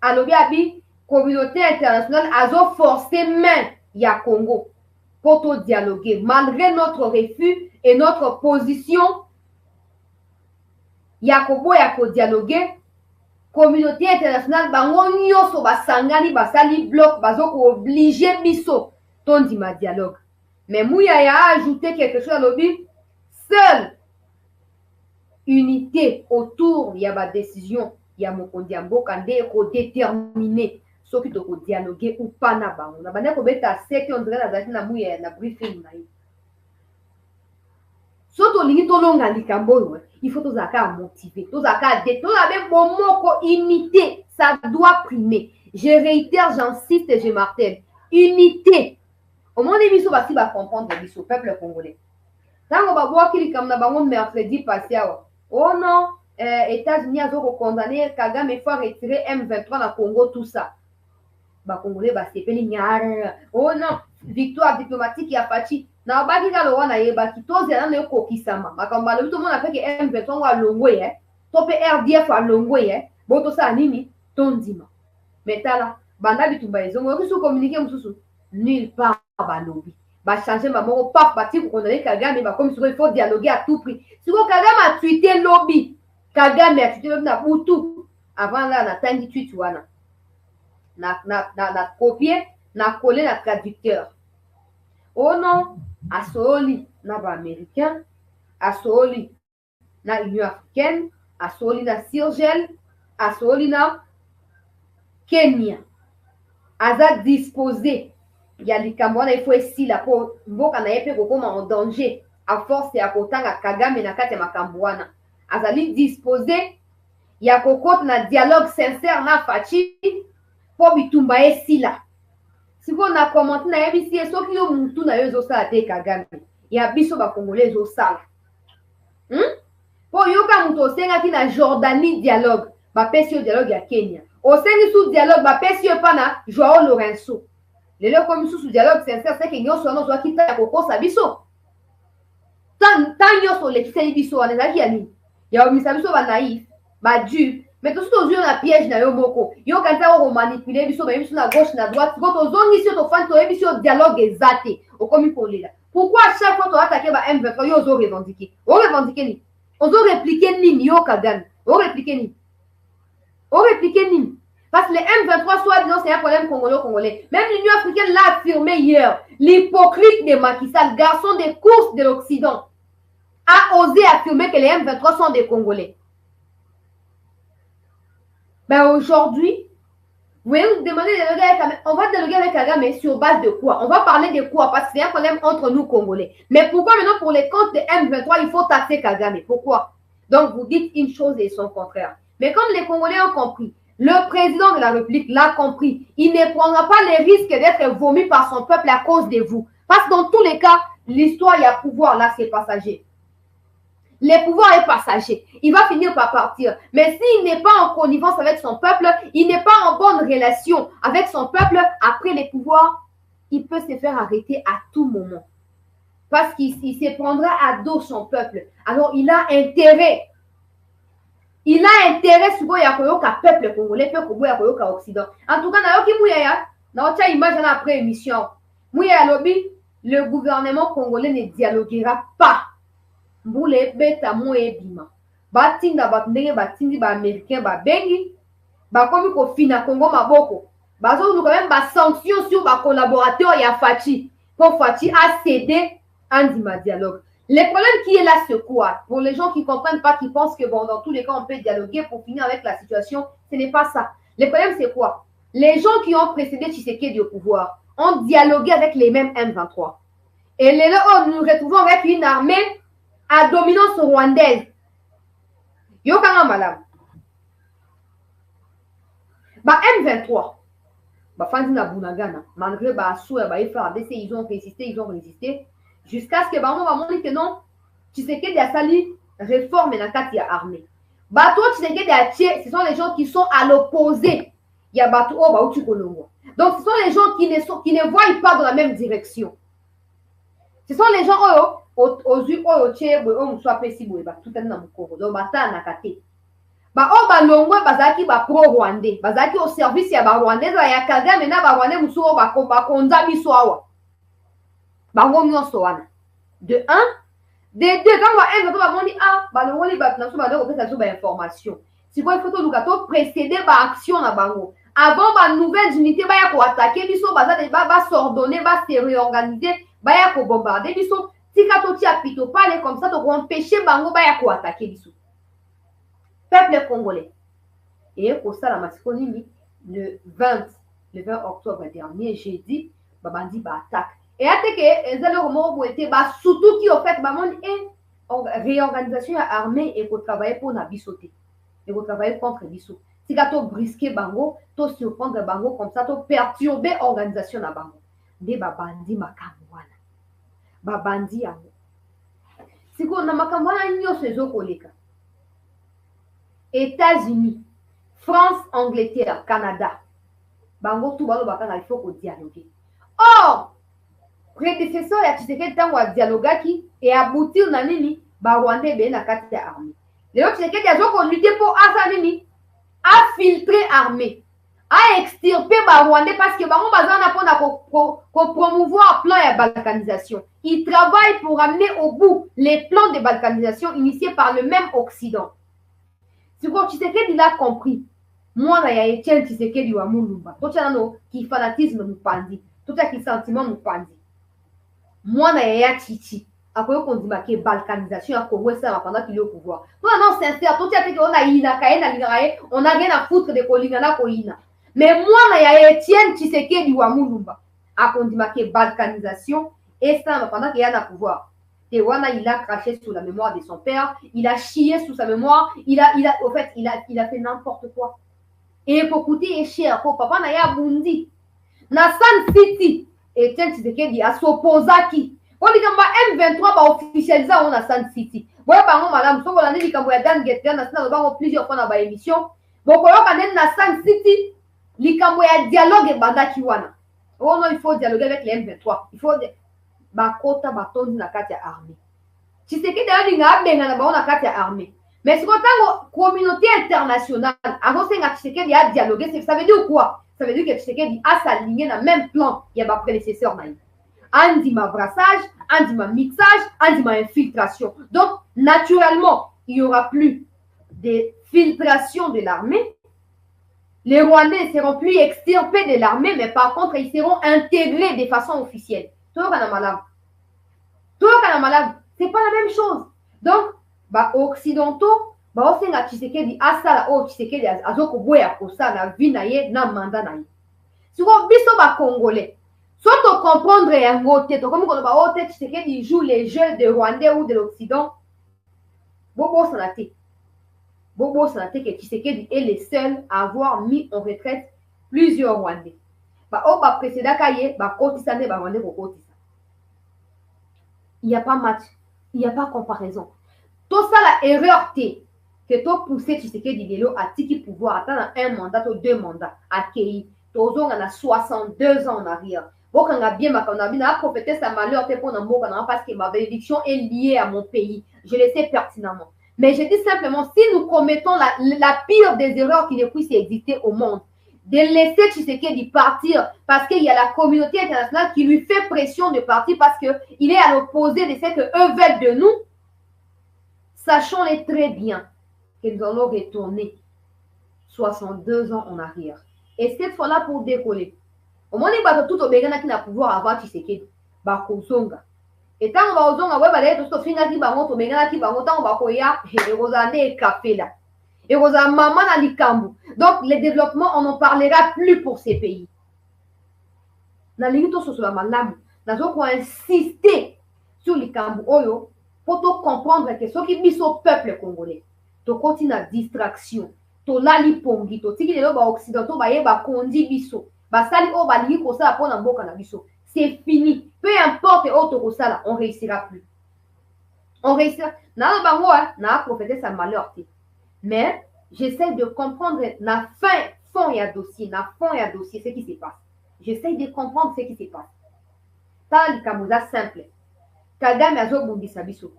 Alors, la communauté internationale a forcé main ya Congo pour dialoguer. Malgré notre refus et notre position, Yakobo yako dialoguer, communauté internationale, bango nyoso basangani basali bloc, bazoko obligé biso tondi ma dialogue. Mais Mouya a ajouté quelque chose à l'obi, seule unité autour ya ba décision ya mokondi mboka nde ko déterminer ce qui doit dialoguer ou pas na bango. Na bana ko beta 7 on dirait na na Mouya na briefing na yo. Soto lingi tolonga likambo, il faut tozaka motiver, tozaka dé, tozabe bomoko unité, ça doit primer. Je réitère, j'insiste et je martèle. Unité. Au moins, les biso basi va comprendre biso peuple congolais. Tango babwa kili kamna bango mercredi passé. Oh non, États-Unis a condamné Kagame faut retirer M23 na Congo tout ça. Ba congolais ba sepeli nyara. Oh non, victoire diplomatique ya Fachi. Na baki ka lo wana yeba kitozi ana ne kokisama makamba lo mona peke M23 wa longwe tope RDF wa longwe boto sa nini tondima metala banda bitumba ezongo kisu communiquer mususu nulle part balobi ba changer mamoko pap bati ko condamner Kagame ba comme il faut dialoguer à tout prix siko Kagame a tweeté lobby Kagame a tweeté lobby na butu avant là na tangi tweet wana na copier na coller na traducteur. Oh non, à Soli, na ba américain, à Soli, na Union africaine, à Soli, na Sirgel, à Soli, na Kenya. Aza disposé, il y a des Camerounais, il faut ici, là, pour mboka na yepe kokoma en danger, à force ya kotanga Kagame na kati ya makambwana azali disposé ya kokota na dialogue sincère na Faci po bitumba esila siko na commenter na yebisi soki yo mutu na yo ezosala te Kagame ya biso bakongolais ezosala po yoka mutu osengaki na Jordanie dialogue bapesi yo dialogue ya Kenya osengi sous dialogue bapesi yo pa na Joao Lourenço lelo komi sous dialogue sincère seke nyonso wana ozwaki ta ya kokosa biso tant nyonso olekiseli biso wana ezalaki ya nini ya omisa biso banaïf badu mais tosi tozwi yo na piège na yo moko yo kanisa okomanipule biso bayebi biso na gauche na droite siko tozongisi yo tofandi toyebi biso dialogue eza te okomi kolela pourquoi à chaque fois toatake ba M23 yo ozorevendique nini ozoreplike nini yo Kagame oreplike nini parce que les M23 soit disant c'est un problème congolais même l'Union africaine l'a affirmé hier l'hypocrite de Macky Sall garçon des courses de l'Occident a osé affirmer que les M23 sont des Congolais. Ben aujourd'hui, vous voyez, nous demandez de dialoguer avec Kagame. On va dialoguer avec Kagame sur base de quoi? On va parler de quoi? Parce que c'est un problème entre nous Congolais. Mais pourquoi maintenant pour les comptes de M23, il faut taxer Kagame? Pourquoi? Donc vous dites une chose et son contraire. Mais comme les Congolais ont compris, le président de la République l'a compris, il ne prendra pas les risques d'être vomi par son peuple à cause de vous. Parce que dans tous les cas, l'histoire, il y a pouvoir, là c'est passager. Le pouvoir est passager. Il va finir par partir. Mais s'il n'est pas en connivence avec son peuple, il n'est pas en bonne relation avec son peuple, après les pouvoirs, il peut se faire arrêter à tout moment. Parce qu'il se prendra à dos son peuple. Alors il a intérêt. Il a intérêt sur le peuple congolais, peuple occident. En tout cas, dans une image après émission, le gouvernement congolais ne dialoguera pas. Mbule beta mo ebima batinda batndenge batindi ba américain ba bengi ba komi ko fina Congo maboko bazo nous quand même ba sanction sur ba collaborateur ya Faci pour Faci a cédé en dima dialogue. Le problème qui est là c'est quoi? Pour les gens qui comprennent pas, qui pensent que bon dans tous les cas on peut dialoguer pour finir avec la situation, ce n'est pas ça. Le problème c'est quoi? Les gens qui ont précédé Tshisekedi au pouvoir ont dialogué avec les mêmes M23. Et là nous nous retrouvons avec une armée à dominance rwandaise. Yokanga malam. Ba M23. Ba fandi na Bunagana. Malgré ba souya ba FARDC, ils ont résisté. Jusqu'à ce que ba on va que non. Tshisekedi a sali réforme na kati ya armée. Ba to Tshisekedi a tié, ce sont les gens qui sont à l'opposé. Ya bato o ba uti kolongo. Donc ce sont les gens qui ne voient pas dans la même direction. Ce sont les gens aux yeux soit possible tout na mukoro donc bata na kate ba o ba longwe bazaki ba pro rwandais bazaki au service ya ba rwandais ya Kagame na ba rwandais muso ba konza biso awa bango nyonso wana de 1 de 2 quand ba ba moni ba longoli ba na so ba do pesa so ba information si quoi il faut to lukato précéder ba action na bango avant ba nouvelles unités ba ya ko attaquer biso baza de ba s'ordonner ba se réorganiser ba ya ko bombarder biso. Si tu as plutôt parlé comme ça, tu vas empêcher Bango Baya pour attaquer l'issue. Peuple congolais. Et pour ça, la masculine, le 20 octobre dernier, j'ai dit, Babandi ba attaque. Et à ce que les éléments ont été surtout qui ont fait réorganisation armée et pour travailler pour Nabisoté. Et pour travailler contre Bissot. Si tu as brisqué Bango, tu surprendre Bango comme ça, tu perturber l'organisation de Bango. Des Babandi Makamwana. Babandi yango siko na makambo wana nyonso ezokoleka États-Unis, France, Angleterre, Canada bango tu balobaka na il faut ko dialoguer. Or prédécesseur ya Tshisekedi tango a dialogaki et aboutir na nini ba Rwandais be na kati ya armée. Lelo Tshisekedi azoko lutter pour asa nini a filtrer armée a extirper ba Rwandais parce que bango bazana pona ko promouvoir plan ya balkanisation. Il travaille pour amener au bout les plans de balkanisation initiés par le même Occident. Si vous Tshisekedi l'a compris, moi na ya Etienne Tshisekedi wa Mulumba, tout ça no qui fanatisme mupandi, tout ça qui sentiment mupandi. Moi na ya Chichi, après qu'on dit que balkanisation à Congo ça pendant qu'il est au pouvoir. Non non sincère, tout ça que on a ina kaena lirae, on a rien à foutre de kolingana koina. Mais moi na ya Etienne Tshisekedi wa Mulumba, a qu'on dit que balkanisation et ça pendant qu'il y a un pouvoir. Tewana, il a craché sur la mémoire de son père, il a chié sous sa mémoire, il a fait n'importe quoi. Et pour coûter est cher, pour papa n'a ya bundi. Na Sun City, et tiens, tu sais qu'il y a Sopozaki. On dit que M23 va officialiser on a Sun City. Voilà, par exemple, madame, si vous avez dit que vous avez plusieurs fois dans l'émission, vous avez na Sun City, il y a dialogue et badakiwana. Oh non, il faut dialoguer avec les M23. Il faut bakota batondi na kati ya armée. Tshisekedi d'ailleurs nga benga na ba na kati ya armée. Mais ce que communauté internationale, avant que Tshisekedi a dialogué, ça veut dire quoi? Ça veut dire que Tshisekedi a s'aligné dans le même plan. Il y a ma prédécesseur naïf. Andi ma brassage, andi ma mixage, andi ma infiltration. Donc, naturellement, il n'y aura plus de filtration de l'armée. Les Rwandais ne seront plus extirpés de l'armée, mais par contre, ils seront intégrés de façon officielle. Tout le monde est malade. Tout le monde est malade. Ce n'est pas la même chose. Donc, bah, occidentaux, bah, on sait que Tshisekedi a ça là, oh, Tshisekedi a zoko boya ko ça na vie na ye, na mandat na ye. Si on biso ba Congolais, soit on comprendre un côté, comme on va oh, Tshisekedi joue les jeux de Rwandais ou de l'Occident, Bobo Sanate. Bobo Sanate que Tshisekedi est le seul à avoir mis en retraite plusieurs Rwandais. Bah, oh, bah, précédent kaye, bah, kotisane, bah, Rwandais ko kotisa. Il n'y a pas match, il n'y a pas comparaison. Tout ça, la erreur, c'est que tu poussé Tshisekedi Lelo à tiki pouvoir attendre un mandat ou deux mandats à Kei. Tozo on a 62 ans en arrière. Bon, quand on a bien prophété sa malheur, parce que ma bénédiction est liée à mon pays. Je le sais pertinemment. Mais je dis simplement, si nous commettons la pire des erreurs qui ne puisse exister au monde, de laisser Tshisekedi partir parce qu'il y a la communauté internationale qui lui fait pression de partir parce qu'il est à l'opposé de ce qu'eux veulent de nous, sachons-les très bien que nous allons retourner 62 ans en arrière. Et cette fois-là, pour décoller, au moins, il va tout au bénin qui n'a pouvoir avoir Tshisekedi. Bakozonga. Et tant qu'on va ozonga, ouais, bah, tout ce finga qui va monter au bénin qui va monter, on va koya, et Rosane et café là. Et Rosane maman à l'Ikambu. Donc, le développement, on n'en parlera plus pour ces pays. Dans les minutes sur la malam, nous allons insister sur l'Ikambu Oyo pour comprendre que ce qui est au peuple congolais, tu continues la distraction, tu lali pongi, tu tiki les occidentaux, ba kondi biso, ba sali o ba lingi ko sala pona mboka na biso. C'est fini. Peu importe autre ko sala, on réussira plus. On réussira. Na bango na prophéter sa malheur. Mais j'essaie de comprendre na fond et à dossier, ce qui se passe. J'essaie de comprendre ce qui se passe. Ça likamuza simple. Kagame azobundisa biso.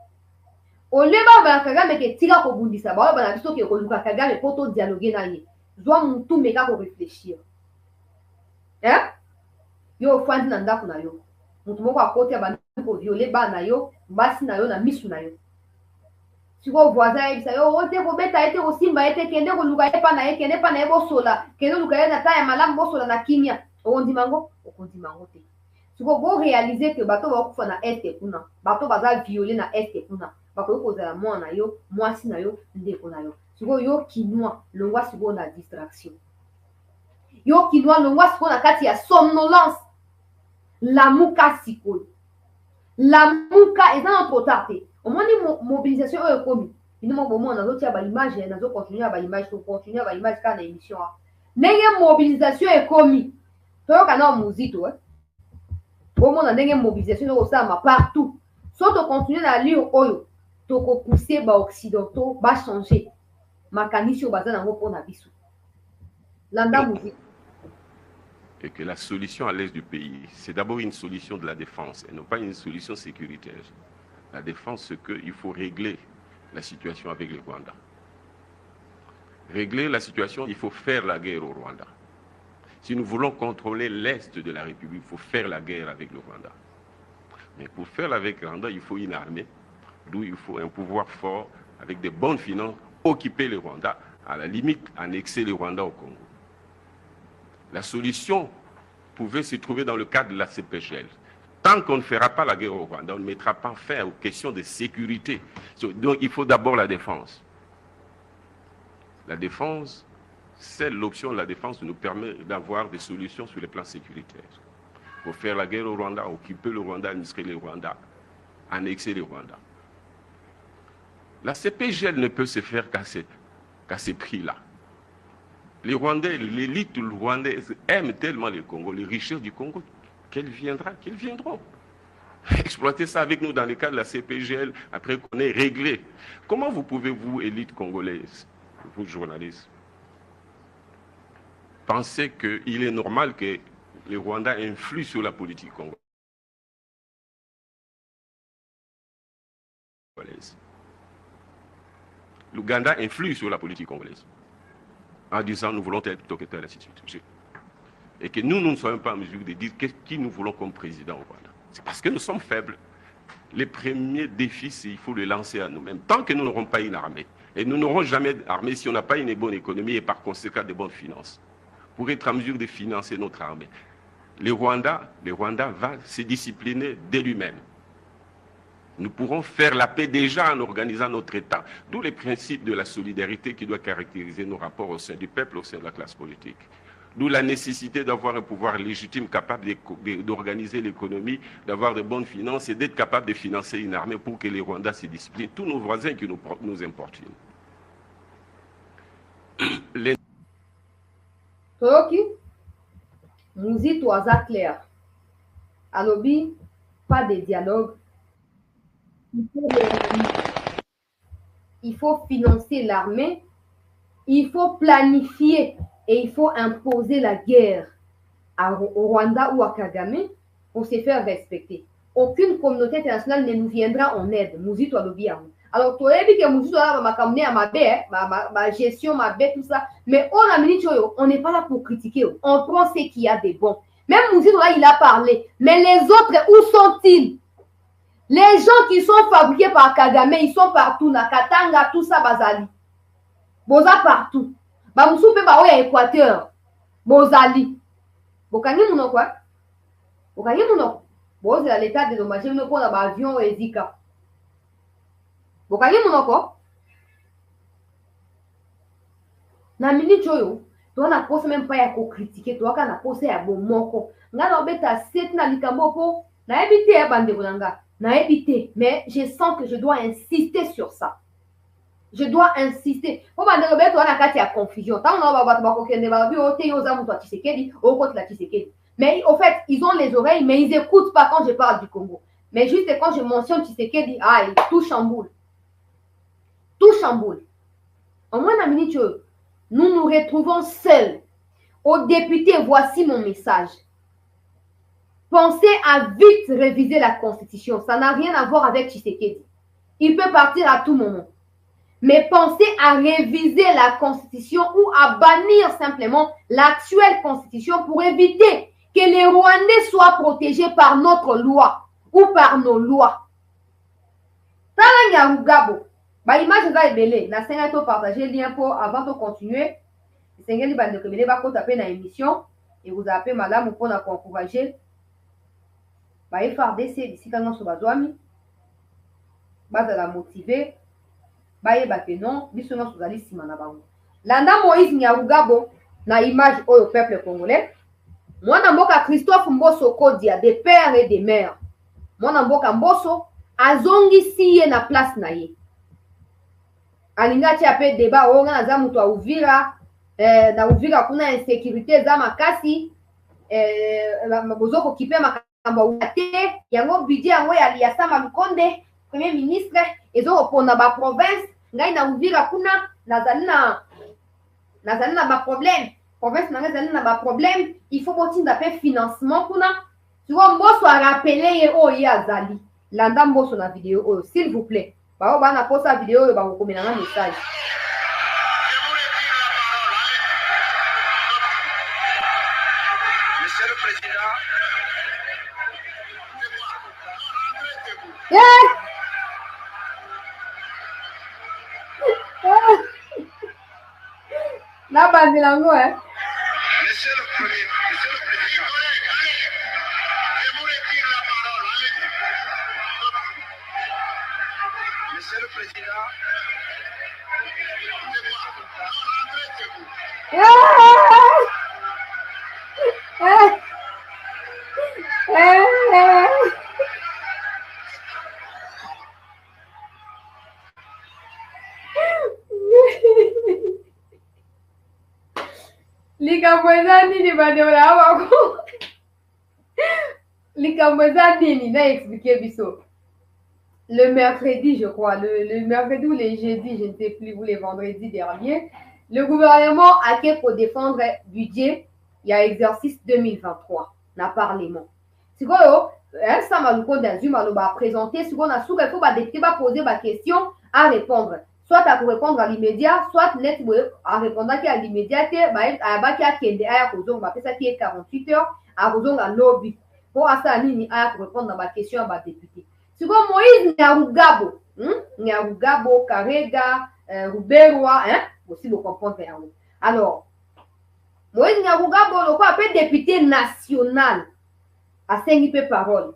Oleba ba Kagame ke tira ko bundisa ba na biso ke ko luka Kagame pour to dialoguer na ye. Zwa mutu meka ko réfléchir. Hein? Yo fandi na ndako na yo. Mutu moko akote ba ko violer ba na yo, basi na yo na misu na yo. Siko voisin ebisa yo ote ko beta ete ko simba ete kende ko luka epa na ye kende pa na ye bosola. Kende luka ye na ta ya malamu bosola na kimia. Okondimango te. Siko bo réaliser que bato ba kufa na este kuna. Bato baza violer na este kuna. Bako kozala mwana na yo, mwasi na yo, ndeko na yo. Siko yo kinwa, longwa siko na distraction. Yo kinwa longwa siko na kati ya somnolence. La muka siko. La muka eza na trop tard. Au moins ni mobilisation est commis. Ni mo bomo na zo tia ba image, na zo continuer ba image, to continuer ba image kana émission. Nenge mobilisation est commis. To kana muzito Bomo na nenge mobilisation no osama partout. Soit to continuer na lire oyo. Toko pousser ba occidentaux ba changer makanisi obaza nango pona biso landa musique. Et que la solution à l'est du pays, c'est d'abord une solution de la défense et non pas une solution sécuritaire. La défense, c'est qu'il faut régler la situation avec le Rwanda. Régler la situation, il faut faire la guerre au Rwanda. Si nous voulons contrôler l'est de la République, il faut faire la guerre avec le Rwanda. Mais pour faire avec le Rwanda, il faut une armée. D'où il faut un pouvoir fort, avec des bonnes finances, occuper le Rwanda, à la limite, annexer le Rwanda au Congo. La solution pouvait se trouver dans le cadre de la CPGL. Tant qu'on ne fera pas la guerre au Rwanda, on ne mettra pas fin aux questions de sécurité. Donc il faut d'abord la défense. La défense, seule l'option de la défense nous permet d'avoir des solutions sur les plans sécuritaires. Pour faire la guerre au Rwanda, occuper le Rwanda, administrer le Rwanda, annexer le Rwanda. La CPGL ne peut se faire qu'à ces prix-là. Les Rwandais, l'élite rwandaise aime tellement le Congo, les richesses du Congo, qu'elles viendront. Exploiter ça avec nous dans le cadre de la CPGL, après qu'on ait réglé. Comment vous pouvez, vous, élite congolaise, vous journalistes, penser qu'il est normal que les Rwandais influent sur la politique congolaise? L'Ouganda influe sur la politique congolaise en disant nous voulons être toqueteurs, ainsi de suite. Et que nous ne soyons pas en mesure de dire qui nous voulons comme président au Rwanda. C'est parce que nous sommes faibles. Les premiers défis, il faut les lancer à nous-mêmes. Tant que nous n'aurons pas une armée, et nous n'aurons jamais d'armée si on n'a pas une bonne économie et par conséquent de bonnes finances, pour être en mesure de financer notre armée. Le Rwanda va se discipliner de lui-même. Nous pourrons faire la paix déjà en organisant notre État. D'où les principes de la solidarité qui doit caractériser nos rapports au sein du peuple, au sein de la classe politique. D'où la nécessité d'avoir un pouvoir légitime capable d'organiser l'économie, d'avoir de bonnes finances et d'être capable de financer une armée pour que les Rwandais se disciplinent. Tous nos voisins qui nous importunent. Toki, Mouzi Toaza clair. Alobi, pas de dialogue. Il faut financer l'armée, il faut planifier et il faut imposer la guerre au Rwanda ou à Kagame pour se faire respecter. Aucune communauté internationale ne nous viendra en aide. Mouzito Alobiamu. Alors, tu as dit que Mouzito m'a amené à ma gestion, ma bête, tout ça. Mais on n'est pas là pour critiquer. On prend ce qu'il y a de bon. Même Mouzito là, il a parlé. Mais les autres, où sont-ils? Les gens qui sont fabriqués par Kagame, ils sont partout. Nakatanga, tout ça, Bazali. Boza partout. Bamoussoupe, Baoya, Équateur. Bozali. Bokangi Mouno quoi? Bokangi Mouno. Boza l'état dédommagé, nous prenons l'avion et Zika. Bokangi Mouno quoi? Na minute choyo. Tu as posé même pas à critiquer. Tu as posé à bon moko. Nga na beta set na likambo na éviter à bande bonanga. Na éviter, mais je sens que je dois insister sur ça. Je dois insister. Pour bande Robert, tu as kati ya confusion. Tant on va battre kokende ba bi o te yo za muto Tshisekedi, o contre la Tshisekedi. Mais au fait, ils ont les oreilles, mais ils n'écoutent pas quand je parle du Congo. Mais juste quand je mentionne Tshisekedi, tout chamboule. Tout chamboule. Au moins, la minute, nous nous retrouvons seuls. Aux députés, voici mon message. Pensez à vite réviser la Constitution. Ça n'a rien à voir avec Tshisekedi. Il peut partir à tout moment. Mais pensez à réviser la Constitution ou à bannir simplement l'actuelle Constitution pour éviter que les Rwandais soient protégés par notre loi ou par nos lois. Tala Nyarugabo. Ba image va ebele. Na senga to partager lien pour avant de continuer. Senga li bande kebele ba ko taper na émission et vous appelez madame pour na encourager. Ba FARDC d'ici quand so bazwami. Ba za la motiver. Ba yeba que non, biso no sozali sima na bango. Landa Moïse Nyarugabo na image au peuple congolais. Mwana mboka Christophe Mboso Kodia, des pères et des mères. Mwana mboka Mboso azongisi ye na place na ye. Alinga ti ape débat o nga za mutu a Uvira na Uvira kuna insécurité za makasi bozoko kipe makambo te yango budget yango ya Liasama Lukonde premier ministre ezo pona ba province ngai na Uvira kuna nazali na ba problème. Province n'a pas de problème, il faut continuer d'appeler financement pour nous. Tu vois, moi, soit rappelé oh Azali. Landa Mboso na vidéo, s'il vous plaît. Bah, on va poster la vidéo et vous communiquer un message. Monsieur le Président. La bande lango, hein. Monsieur le Président, je vous retire la parole. Monsieur le Président, Likambwezani ni badeola wako. Likambwezani ni na expliquer biso. Le mercredi, je crois, le mercredi ou les jeudis, je ne sais plus, ou les vendredis derniers, le gouvernement a qu'à pour défendre budget, il y a exercice 2023, na parlement. Si vous avez ça m'a présenté, si vous avez il faut député poser ma question à répondre. Soit à répondre à l'immédiat, soit net à répondre à l'immédiat, ça qui est 48 heures, à répondre à lobby. Pour ça, à répondre à ma question à ma député. Si vous Moïse Nyarugabo, Nyarugabo, Karega, Ruberwa, aussi vous comprenez. Alors, Moïse Nyarugabo, le appelé député national, à 5 parole.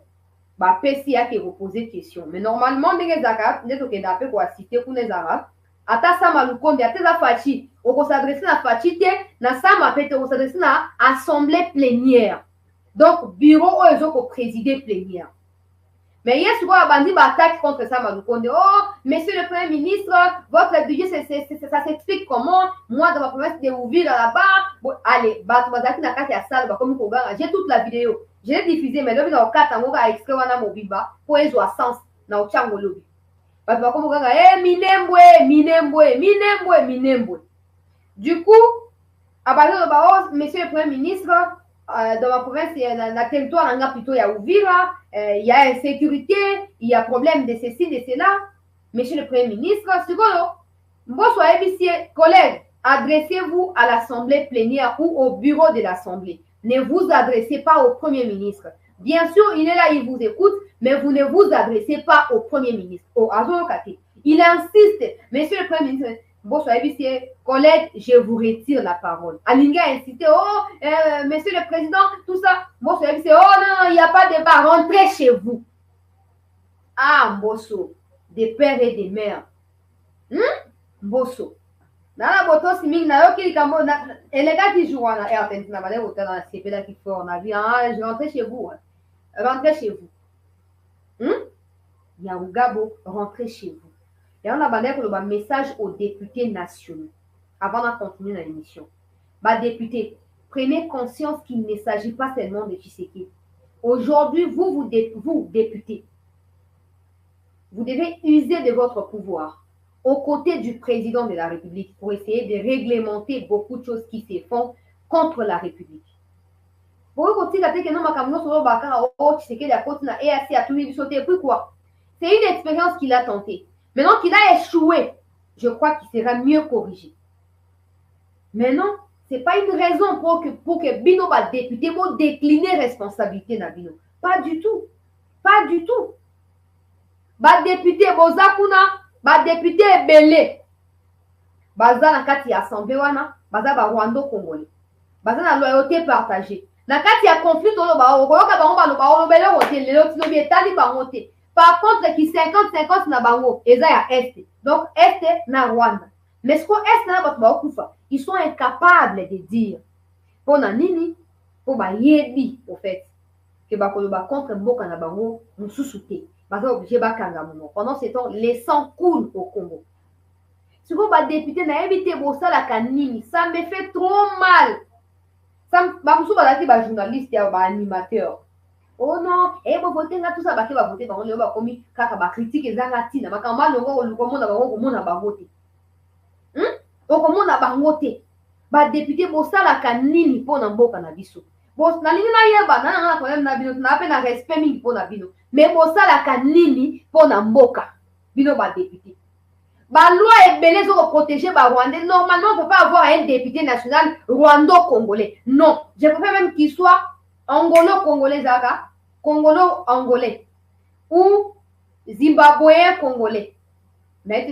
Bah, PCA qui reposer question. Mais normalement, les Arabes, les Okendapé pour citer pour les Arabes, ata sama lukonde ate za fachi, on s'adresse à fachi te, na sama pete on s'adresse à assemblée plénière. Donc, bureau où ils ont présidé plénière. Mais hier, souvent, Abandi attaque contre ça, Maloukonde. Oh, monsieur le Premier ministre, votre budget, ça s'explique comment? Moi, dans ma promesse de ouvrir là-bas, bon, allez, j'ai toute la vidéo. Je l'ai diffusée, mais là, il y a 4 ans, à extrait, on a mon biba, pour les oies sens, dans le chango lobby. Minembwe. Du coup, à partir de monsieur le Premier ministre, dans ma province, dans le territoire, on a plutôt Yaouvira, il y a insécurité, il y a problème de ceci, de cela. Monsieur le Premier ministre, bonsoir, collègues, adressez-vous à l'Assemblée plénière ou au bureau de l'Assemblée. Ne vous adressez pas au Premier ministre. Bien sûr, il est là, il vous écoute, mais vous ne vous adressez pas au Premier ministre. Il insiste, monsieur le Premier ministre, bonsoir, collègue, je vous retire la parole. Alinga a insisté, monsieur le Président, tout ça. Bonsoir, oh non, il n'y a pas de débat, rentrez chez vous. Ah, Mbosso, des pères et des mères. Mbosso. Nana boto siming na yo kili kambo na elega qui joue na RTN na balé hôtel dans la CP là qui fait on a vu je rentre chez vous. Rentrez chez vous. Nyarugabo, rentrez chez vous. Et on a balé pour le message aux députés nationaux avant de continuer dans l'émission. Bah députés, prenez conscience qu'il ne s'agit pas seulement de Tshisekedi. Aujourd'hui, vous députés, vous devez user de votre pouvoir aux côtés du président de la République pour essayer de réglementer beaucoup de choses qui se font contre la République. C'est une expérience qu'il a tentée. Maintenant qu'il a échoué, je crois qu'il sera mieux corrigé. Mais non, ce n'est pas une raison pour que Bino va député pour décliner responsabilité na Bino. Pas du tout. Pas du tout. Ba député Bozakuna, ba député Belé. Baza na kati ya assemblée wana, baza ba Rwanda Congolais. Baza na loyauté partagée. Na kati ya conflit tolo ba okoyoka bango ba lo bele wote lelo tino bi etali bango te. Par contre qui 50-50 na bango eza ya est. Donc est na Rwanda. Mais ce qu'on est na bato ba okufa, ils sont incapables de dire pona nini po ba yebi au fait que ba koloba contre mboka na bango mususu te. Pendant ce temps, les sangs coulent au Congo. Si vous êtes député, ça me fait trop mal. Ça me journaliste et animateur. Oh non, et vous votez tout ça, vous votez par le commis, car vous critiquez les Zanatina, vous député, vous avez kanini pour n'amboka na biso. Bon, na lingi na yeba na problème na bino na pe na respect mingi pour na bino. Mais bosala kanini pour na mboka. Bino ba député. Ba loi ebele zo protéger ba Rwandais. Normalement, on peut pas avoir un député national rwando-congolais. Non, je préfère même qu'il soit angolo-congolais zaka, congolo-angolais ou zimbabwéen-congolais. Mais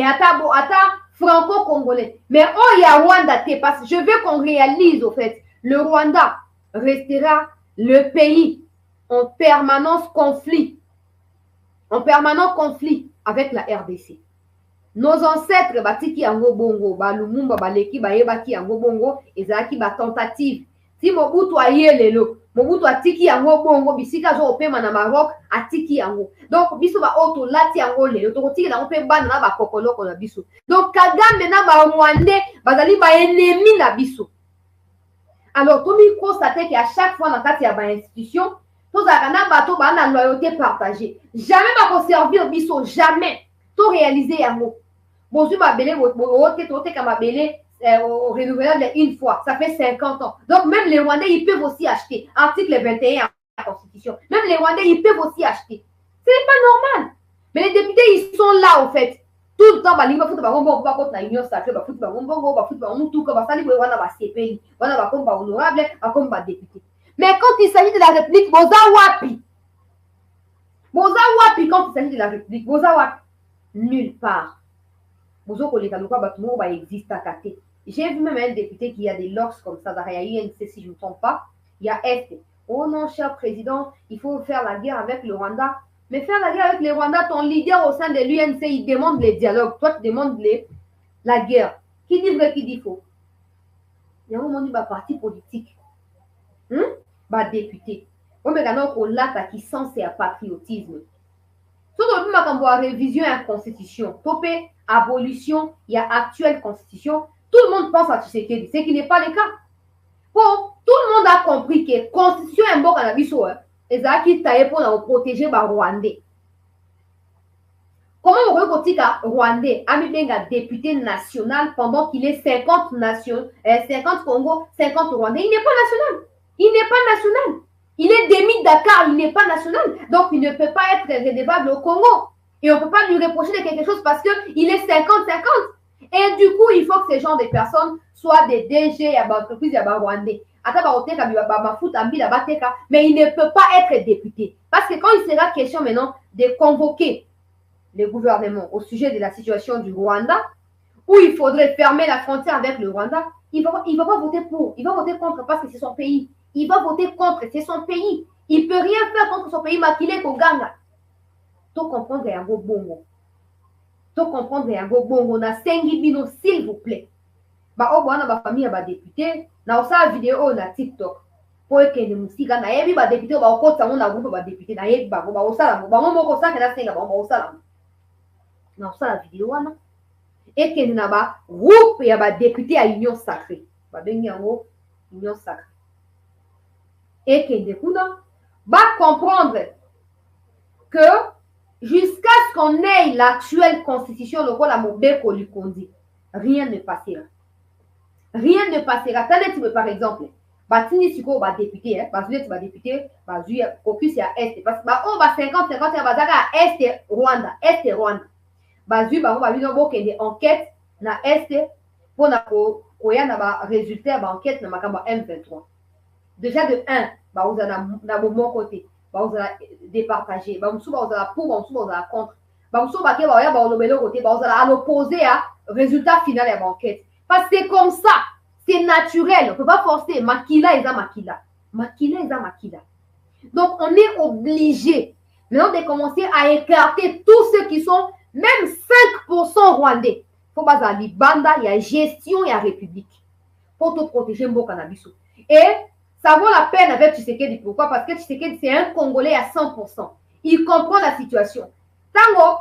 ata franco-congolais. Mais oh, il y a Rwanda te parce que je veux qu'on réalise au fait. Le Rwanda restera le pays en permanent conflit avec la RDC. Nos ancêtres batiki yango bongo, ba Lumumba baleki ba yebaki yango bongo, ezaki ba tentative. Si Mobutu aye lelo, Mobutu atiki yango bongo bisika zo opema na Maroc atiki yango. Donc biso ba auto lati yango lelo to kotiki na pe bana na ba kokoloko na biso. Donc Kagame na ba Rwandais bazali ba ennemi na biso. Alors tout mi constater qu'à chaque fois dans kati ya ba institution tous na bato ba na loyauté partagée. Jamais ba ko servir biso jamais. To réaliser yango. Bonjour ma belé wote ka ma belé renouvelable une fois, ça fait 50 ans. Donc même les Rwandais, ils peuvent aussi acheter. Article 21 de la Constitution. Même les Rwandais, ils peuvent aussi acheter. Ce n'est pas normal. Mais les députés, ils sont là, au fait. Tout le temps, bah, l'Union sacrée, mais quand il s'agit de la République, quand il s'agit de la République, nulle part. J'ai vu même un député qui a des locks comme ça, il y a UNC si je ne me trompe pas, il y a Est. Oh non, cher président, il faut faire la guerre avec le Rwanda. Mais faire la guerre avec le Rwanda, ton leader au sein de l'UNC, il demande les dialogues. Toi, tu demandes la guerre. Qui dit vrai, qui dit faux? Il y a un moment où il y a un parti politique. Député. On me regarde qu'on l'a qui sent c'est un patriotisme. Surtout quand on a révision à la constitution, topé, abolition, il y a actuelle constitution, tout le monde pense à Tshisekedi, ce qui n'est pas le cas. Bon, tout le monde a compris que la constitution est un bon cannabis, et ça qui taille pour protéger les Rwandais. Comment on reconnaît qu'un Rwandais a mis un député national pendant qu'il est 50 nations, 50 Congo, 50 Rwandais? Il n'est pas national. Il n'est pas national. Il est démis Dakar, il n'est pas national. Donc, il ne peut pas être redevable au Congo. Et on ne peut pas lui reprocher de quelque chose parce qu'il est 50-50. Et du coup, il faut que ces gens de personnes soient des DG à l'entreprise rwandais. Mais il ne peut pas être député. Parce que quand il sera question maintenant de convoquer le gouvernement au sujet de la situation du Rwanda, où il faudrait fermer la frontière avec le Rwanda, il ne va pas voter pour. Il va voter contre parce que c'est son pays. Il va voter contre, c'est son pays. Il ne peut rien faire contre son pays, maquillé qu'au Ghana. Tout comprendre un gros bongo. Tout comprendre un gros bongo. Na sengi bino, s'il vous plaît. Bah, oh, bah, ma famille, bah, député. Na osa vidéo na TikTok. Pour que les musiques, na yebi, bah, député, bah, au côté, on a groupe, bah, député, na yebi, bah, osa, bah, on m'a osa, que la senga, bah, osa, na osa la vidéo, na. Et que na ba, groupe, ya ba, député à Union Sacrée. Bah, bengi yango, Union Sacrée. Et que du coup, va comprendre que jusqu'à ce qu'on ait l'actuelle constitution, le rôle à Mobeko lui conduit, rien ne passera. Rien ne passera. Par exemple, Batini Siko va député, Bazuet va député, Bazuet, Caucus à Est, parce que on va 50-50, on va dire à Est Rwanda, Est Rwanda. Bazuet, on va lui donner des enquêtes na Est pour na résultat d'enquête na Makamba M23. Déjà de 1, bah, vous avez mon côté, bah, vous avez départagé, bah, vous avez pour, vous avez contre, bah, vous avez côté, bah, vous avez à l'opposé à résultat final de l'enquête. Parce que c'est comme ça, c'est naturel, on ne peut pas forcer. Makila est à Makila. Makila est à Makila. Donc, on est obligé maintenant de commencer à écarter tous ceux qui sont même 5% rwandais. Il faut pas aller banda, il y a gestion, il y a république. Pour te protéger mon cannabis. Et ça vaut la peine avec Tshisekedi. Pourquoi? Parce que Tshisekedi, c'est un Congolais à 100%. Il comprend la situation. Tango,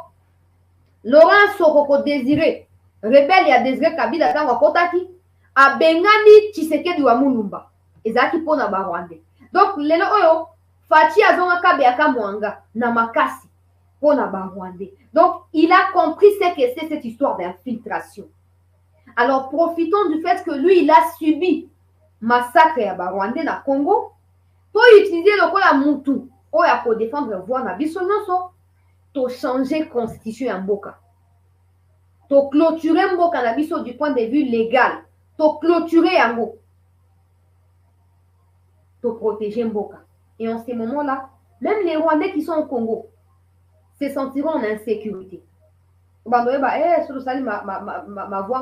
Laurent Soroko Désiré, rebelle, il y a Désiré Kabila, Tango Kotaki, a Bengani Tshisekedi wa Mulumba. Ezaki pona Barwande. Donc, lelo oyo, Fachi Azonga Kabeaka Mwanga, Namakasi, pona Barwande. Donc, il a compris ce que c'est cette histoire d'infiltration. Alors, profitons du fait que lui, il a subi massacre ya Rwandais na Congo, pour utiliser le col à Moutou, pour défendre voix na biso nyonso, to changer constitution ya mboka, to clôturer mboka na biso du point de vue légal, to clôturer yango, to protéger mboka. Et en ces moments-là, même les Rwandais qui sont au Congo se sentiront en insécurité. Ma voix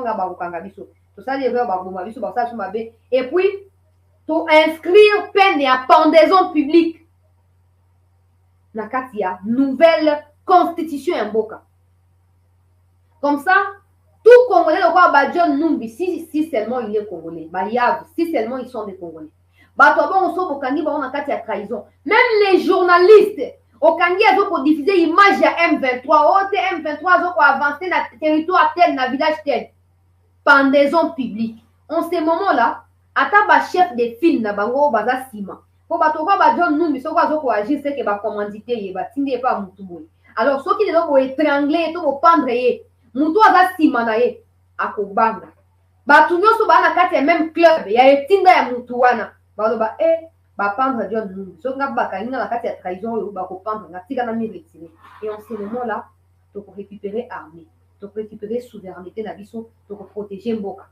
nga ba ukanga biso. Et puis, pour inscrire peine et à pendaison publique, la Katia, nouvelle constitution en Boka. Comme ça, tout Congolais, le roi Badjon Numbi, si seulement il est Congolais, si seulement ils sont des Congolais. trahison. Même les journalistes, au Kangi, ils ont diffusé l'image de M23. M23, ils ont avancé dans le territoire tel, dans le village tel. Pendaison publique. En ce moment-là, Ataba chef de film na bango baza sima. Pour batoka ba John nous, mais ce qu'on va agir, c'est que ba commandité, ba tinde pas mutu boy. Alors, ceux qui ne doivent étrangler, to pendre ye, mutu aza sima na ye, akobanga. Batu nyoso ba na kati ya même club, ya etinda ya mutu wana. Ba ba ba pendre John nous. Ceux qui ba kaninga na kati ya trahison yo ba ko pendre na tika na mi retiner. Et en ce moment-là, to récupérer armée, to récupérer souveraineté na biso, to protéger mboka.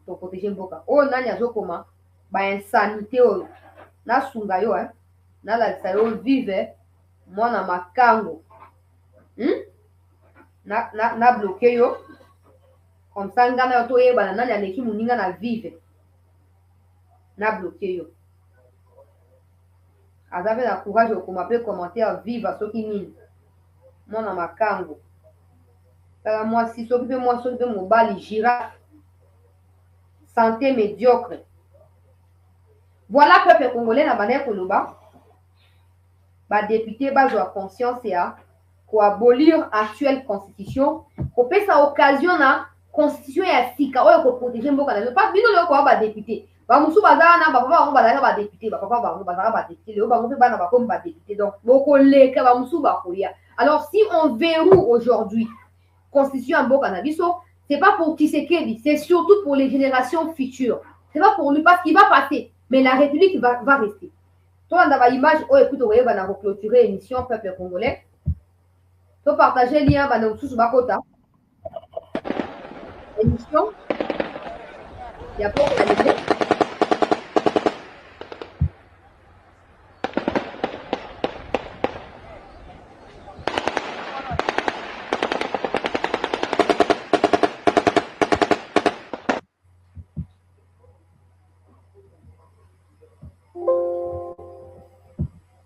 Pour protéger mboka. Oh nani azokoma ba insanité oyo na sunga yo na la yo vive mwana makango na bloqué yo comme ça ngana yo toyeba nani aleki muninga na vive na bloqué yo azabe na courage okoma pe commentaire vive soki nini mwana makango kala mwasi soki pe mwasi soki pe mobali gira santé médiocre. Voilà peuple congolais na bana koloba ba député bazwa conscience ya ko abolir actuelle constitution ko pesa occasion na constitution ya sika oyo ko protéger mboka na pas bino le ko ba député ba musu bazala na ba papa ba député ba papa ba député le ba mo pe bana ba comme ba député donc boko leka ba musu ba kolia. Alors si on verrouille aujourd'hui constitution ya mboka na biso, c'est pas pour Tshisekedi, c'est surtout pour les générations futures. C'est pas pour lui, parce qu'il va passer, mais la République va rester. Toi, on a l'image, oh, écoute, on va clôturer l'émission Peuple Congolais. Tu partager le lien, on sous Bakota. Émission. Il y a pas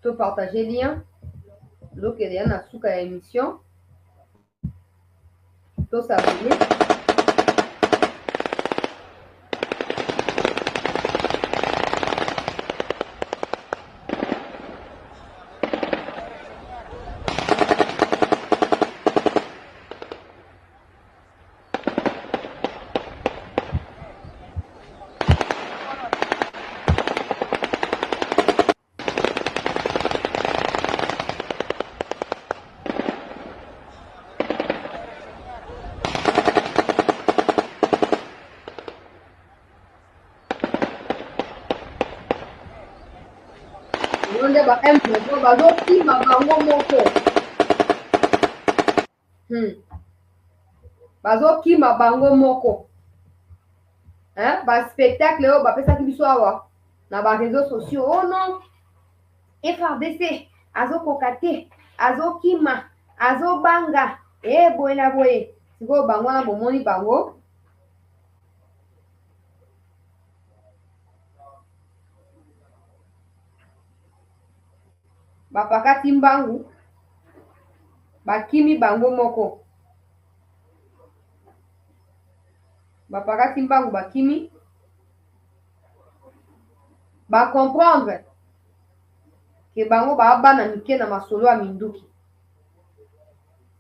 de partager lien donc il y a na émission to s'abonner bazokima bango moko bazokima bango moko baspectacle oyo bapesaki biso awa na bareseau sociaux. Oh non, FRDC azokoka te, azokima, azobanga boye na boye. Sikoyo bango wana bomoni bango bapakati mbangu bakimi bango moko, bapakati mbangu bakimi comprendre ke bango baabana mike na masolo ya minduki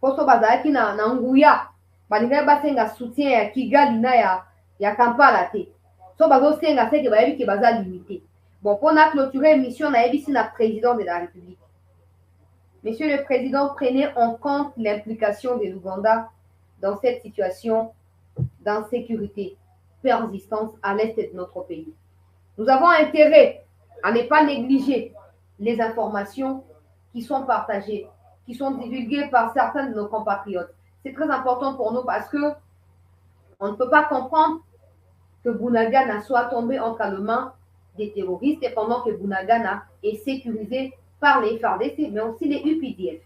poso bazalaki na nguya balingaki basenga soutien ya Kigali na ya Kampala te, so bazosenga seke bayebi ke baza limité. Bon, pour na clôturer l'émission, on a ici le président de la République. Monsieur le Président, prenez en compte l'implication de l'Ouganda dans cette situation d'insécurité persistante à l'est de notre pays. Nous avons intérêt à ne pas négliger les informations qui sont partagées, qui sont divulguées par certains de nos compatriotes. C'est très important pour nous parce que on ne peut pas comprendre que Bunagana soit tombé entre les mains des terroristes et pendant que Bunagana est sécurisé par les FARDC, mais aussi les UPDF.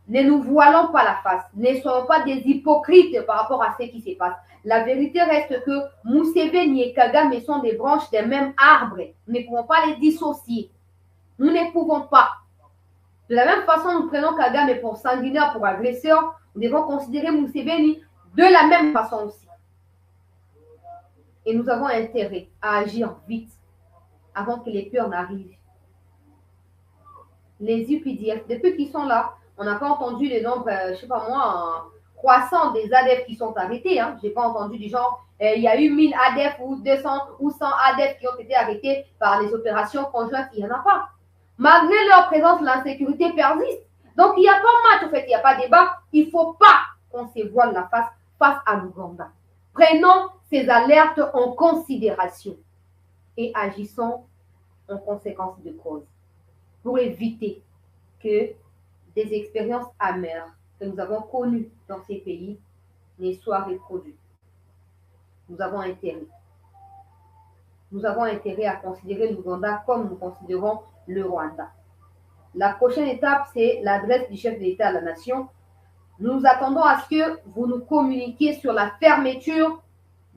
Ne nous voilons pas la face, ne soyons pas des hypocrites par rapport à ce qui se passe. La vérité reste que Museveni et Kagame sont des branches des mêmes arbres. Nous ne pouvons pas les dissocier. Nous ne pouvons pas. De la même façon, nous prenons Kagame pour sanguinaire, pour agresseur, nous devons considérer Museveni de la même façon aussi. Et nous avons intérêt à agir vite avant que les peurs n'arrivent. Les UPDF, depuis qu'ils sont là, on n'a pas entendu les nombres, je ne sais pas moi, croissants des ADF qui sont arrêtés. Hein. Je n'ai pas entendu du genre, il y a eu 1000 ADF ou 200 ou 100 ADF qui ont été arrêtés par les opérations conjointes. Il n'y en a pas. Malgré leur présence, l'insécurité persiste. Donc, il n'y a pas match, en fait, il n'y a pas débat. Il ne faut pas qu'on se voile la face à l'Ouganda. Prenons ces alertes en considération et agissons en conséquence de cause pour éviter que des expériences amères que nous avons connues dans ces pays ne soient reproduites. Nous avons intérêt. Nous avons intérêt à considérer l'Ouganda comme nous considérons le Rwanda. La prochaine étape, c'est l'adresse du chef de l'État à la nation. Nous attendons à ce que vous nous communiquiez sur la fermeture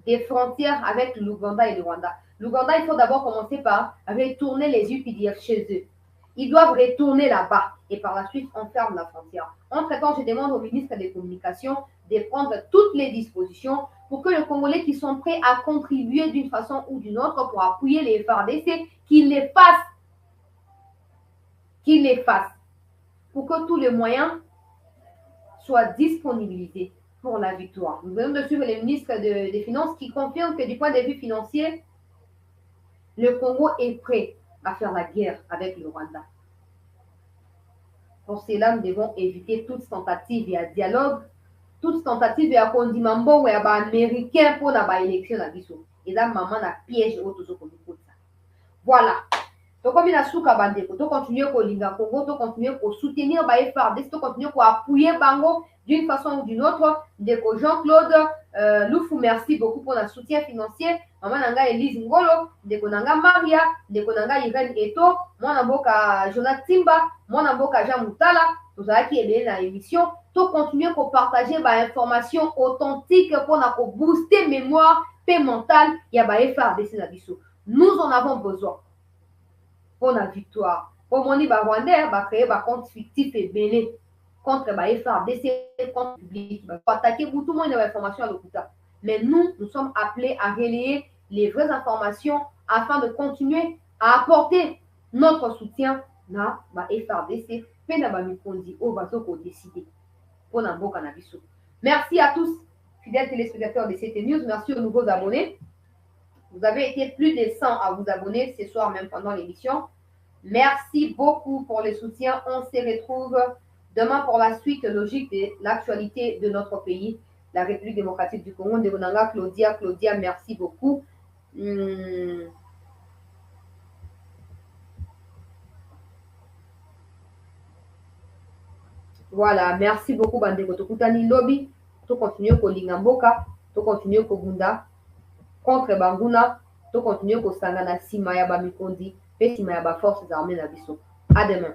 des frontières avec l'Ouganda et le Rwanda. L'Ouganda, il faut d'abord commencer par retourner les UPDF chez eux. Ils doivent retourner là-bas et par la suite, on ferme la frontière. Entre-temps, je demande au ministre des Communications de prendre toutes les dispositions pour que les Congolais qui sont prêts à contribuer d'une façon ou d'une autre pour appuyer les FARDC, qu'ils les fassent. Qu'ils les fassent. Pour que tous les moyens soient disponibilisés pour la victoire. Nous venons de suivre le ministre des Finances qui confirme que du point de vue financier, le Congo est prêt à faire la guerre avec le Rwanda. Pour cela, nous devons éviter toute tentative et dialogue, toute tentative et condimambo ou américain pour la élection à Bissau. Et là, maman a piège au tout ça. Voilà. Donc, comme il a souka bandeko, tu continues à linga Congo, tu continues à soutenir les FARDC, tu continues à appuyer Bango d'une façon ou d'une autre. Deko Jean-Claude Loufou, merci beaucoup pour le soutien financier. Maman nanga Elise Ngolo, deko nanga Maria, deko nanga Irene Eto, moi namboka Jonathan Timba, moi namboka Jean Moutala, tout ça qui est bien dans l'émission. Tu continues à partager des informations authentiques pour booster mémoire et mentale. Il y a des FARDC na biso. Nous en avons besoin. Pour la victoire. Pour mon Rwandais, va créer un compte fictif et belé contre les FARDC, contre le public. Pour attaquer tout le monde de l'information à l'hôpital. Mais nous sommes appelés à relayer les vraies informations afin de continuer à apporter notre soutien à la FARDC. Merci à tous, fidèles téléspectateurs de CT News. Merci aux nouveaux abonnés. Vous avez été plus de 100 à vous abonner ce soir, même pendant l'émission. Merci beaucoup pour le soutien. On se retrouve demain pour la suite logique de l'actualité de notre pays, la République démocratique du Congo. Ndebonanga Claudia, merci beaucoup. Voilà, merci beaucoup, Bandeko. Tokutani Lobby, tu continues au Lingamboka, tu continues au Gunda. Contre Banguna, tu continues au Sangana Sima ya Bamikondi, et Sima ya Forces armées na biso. À demain.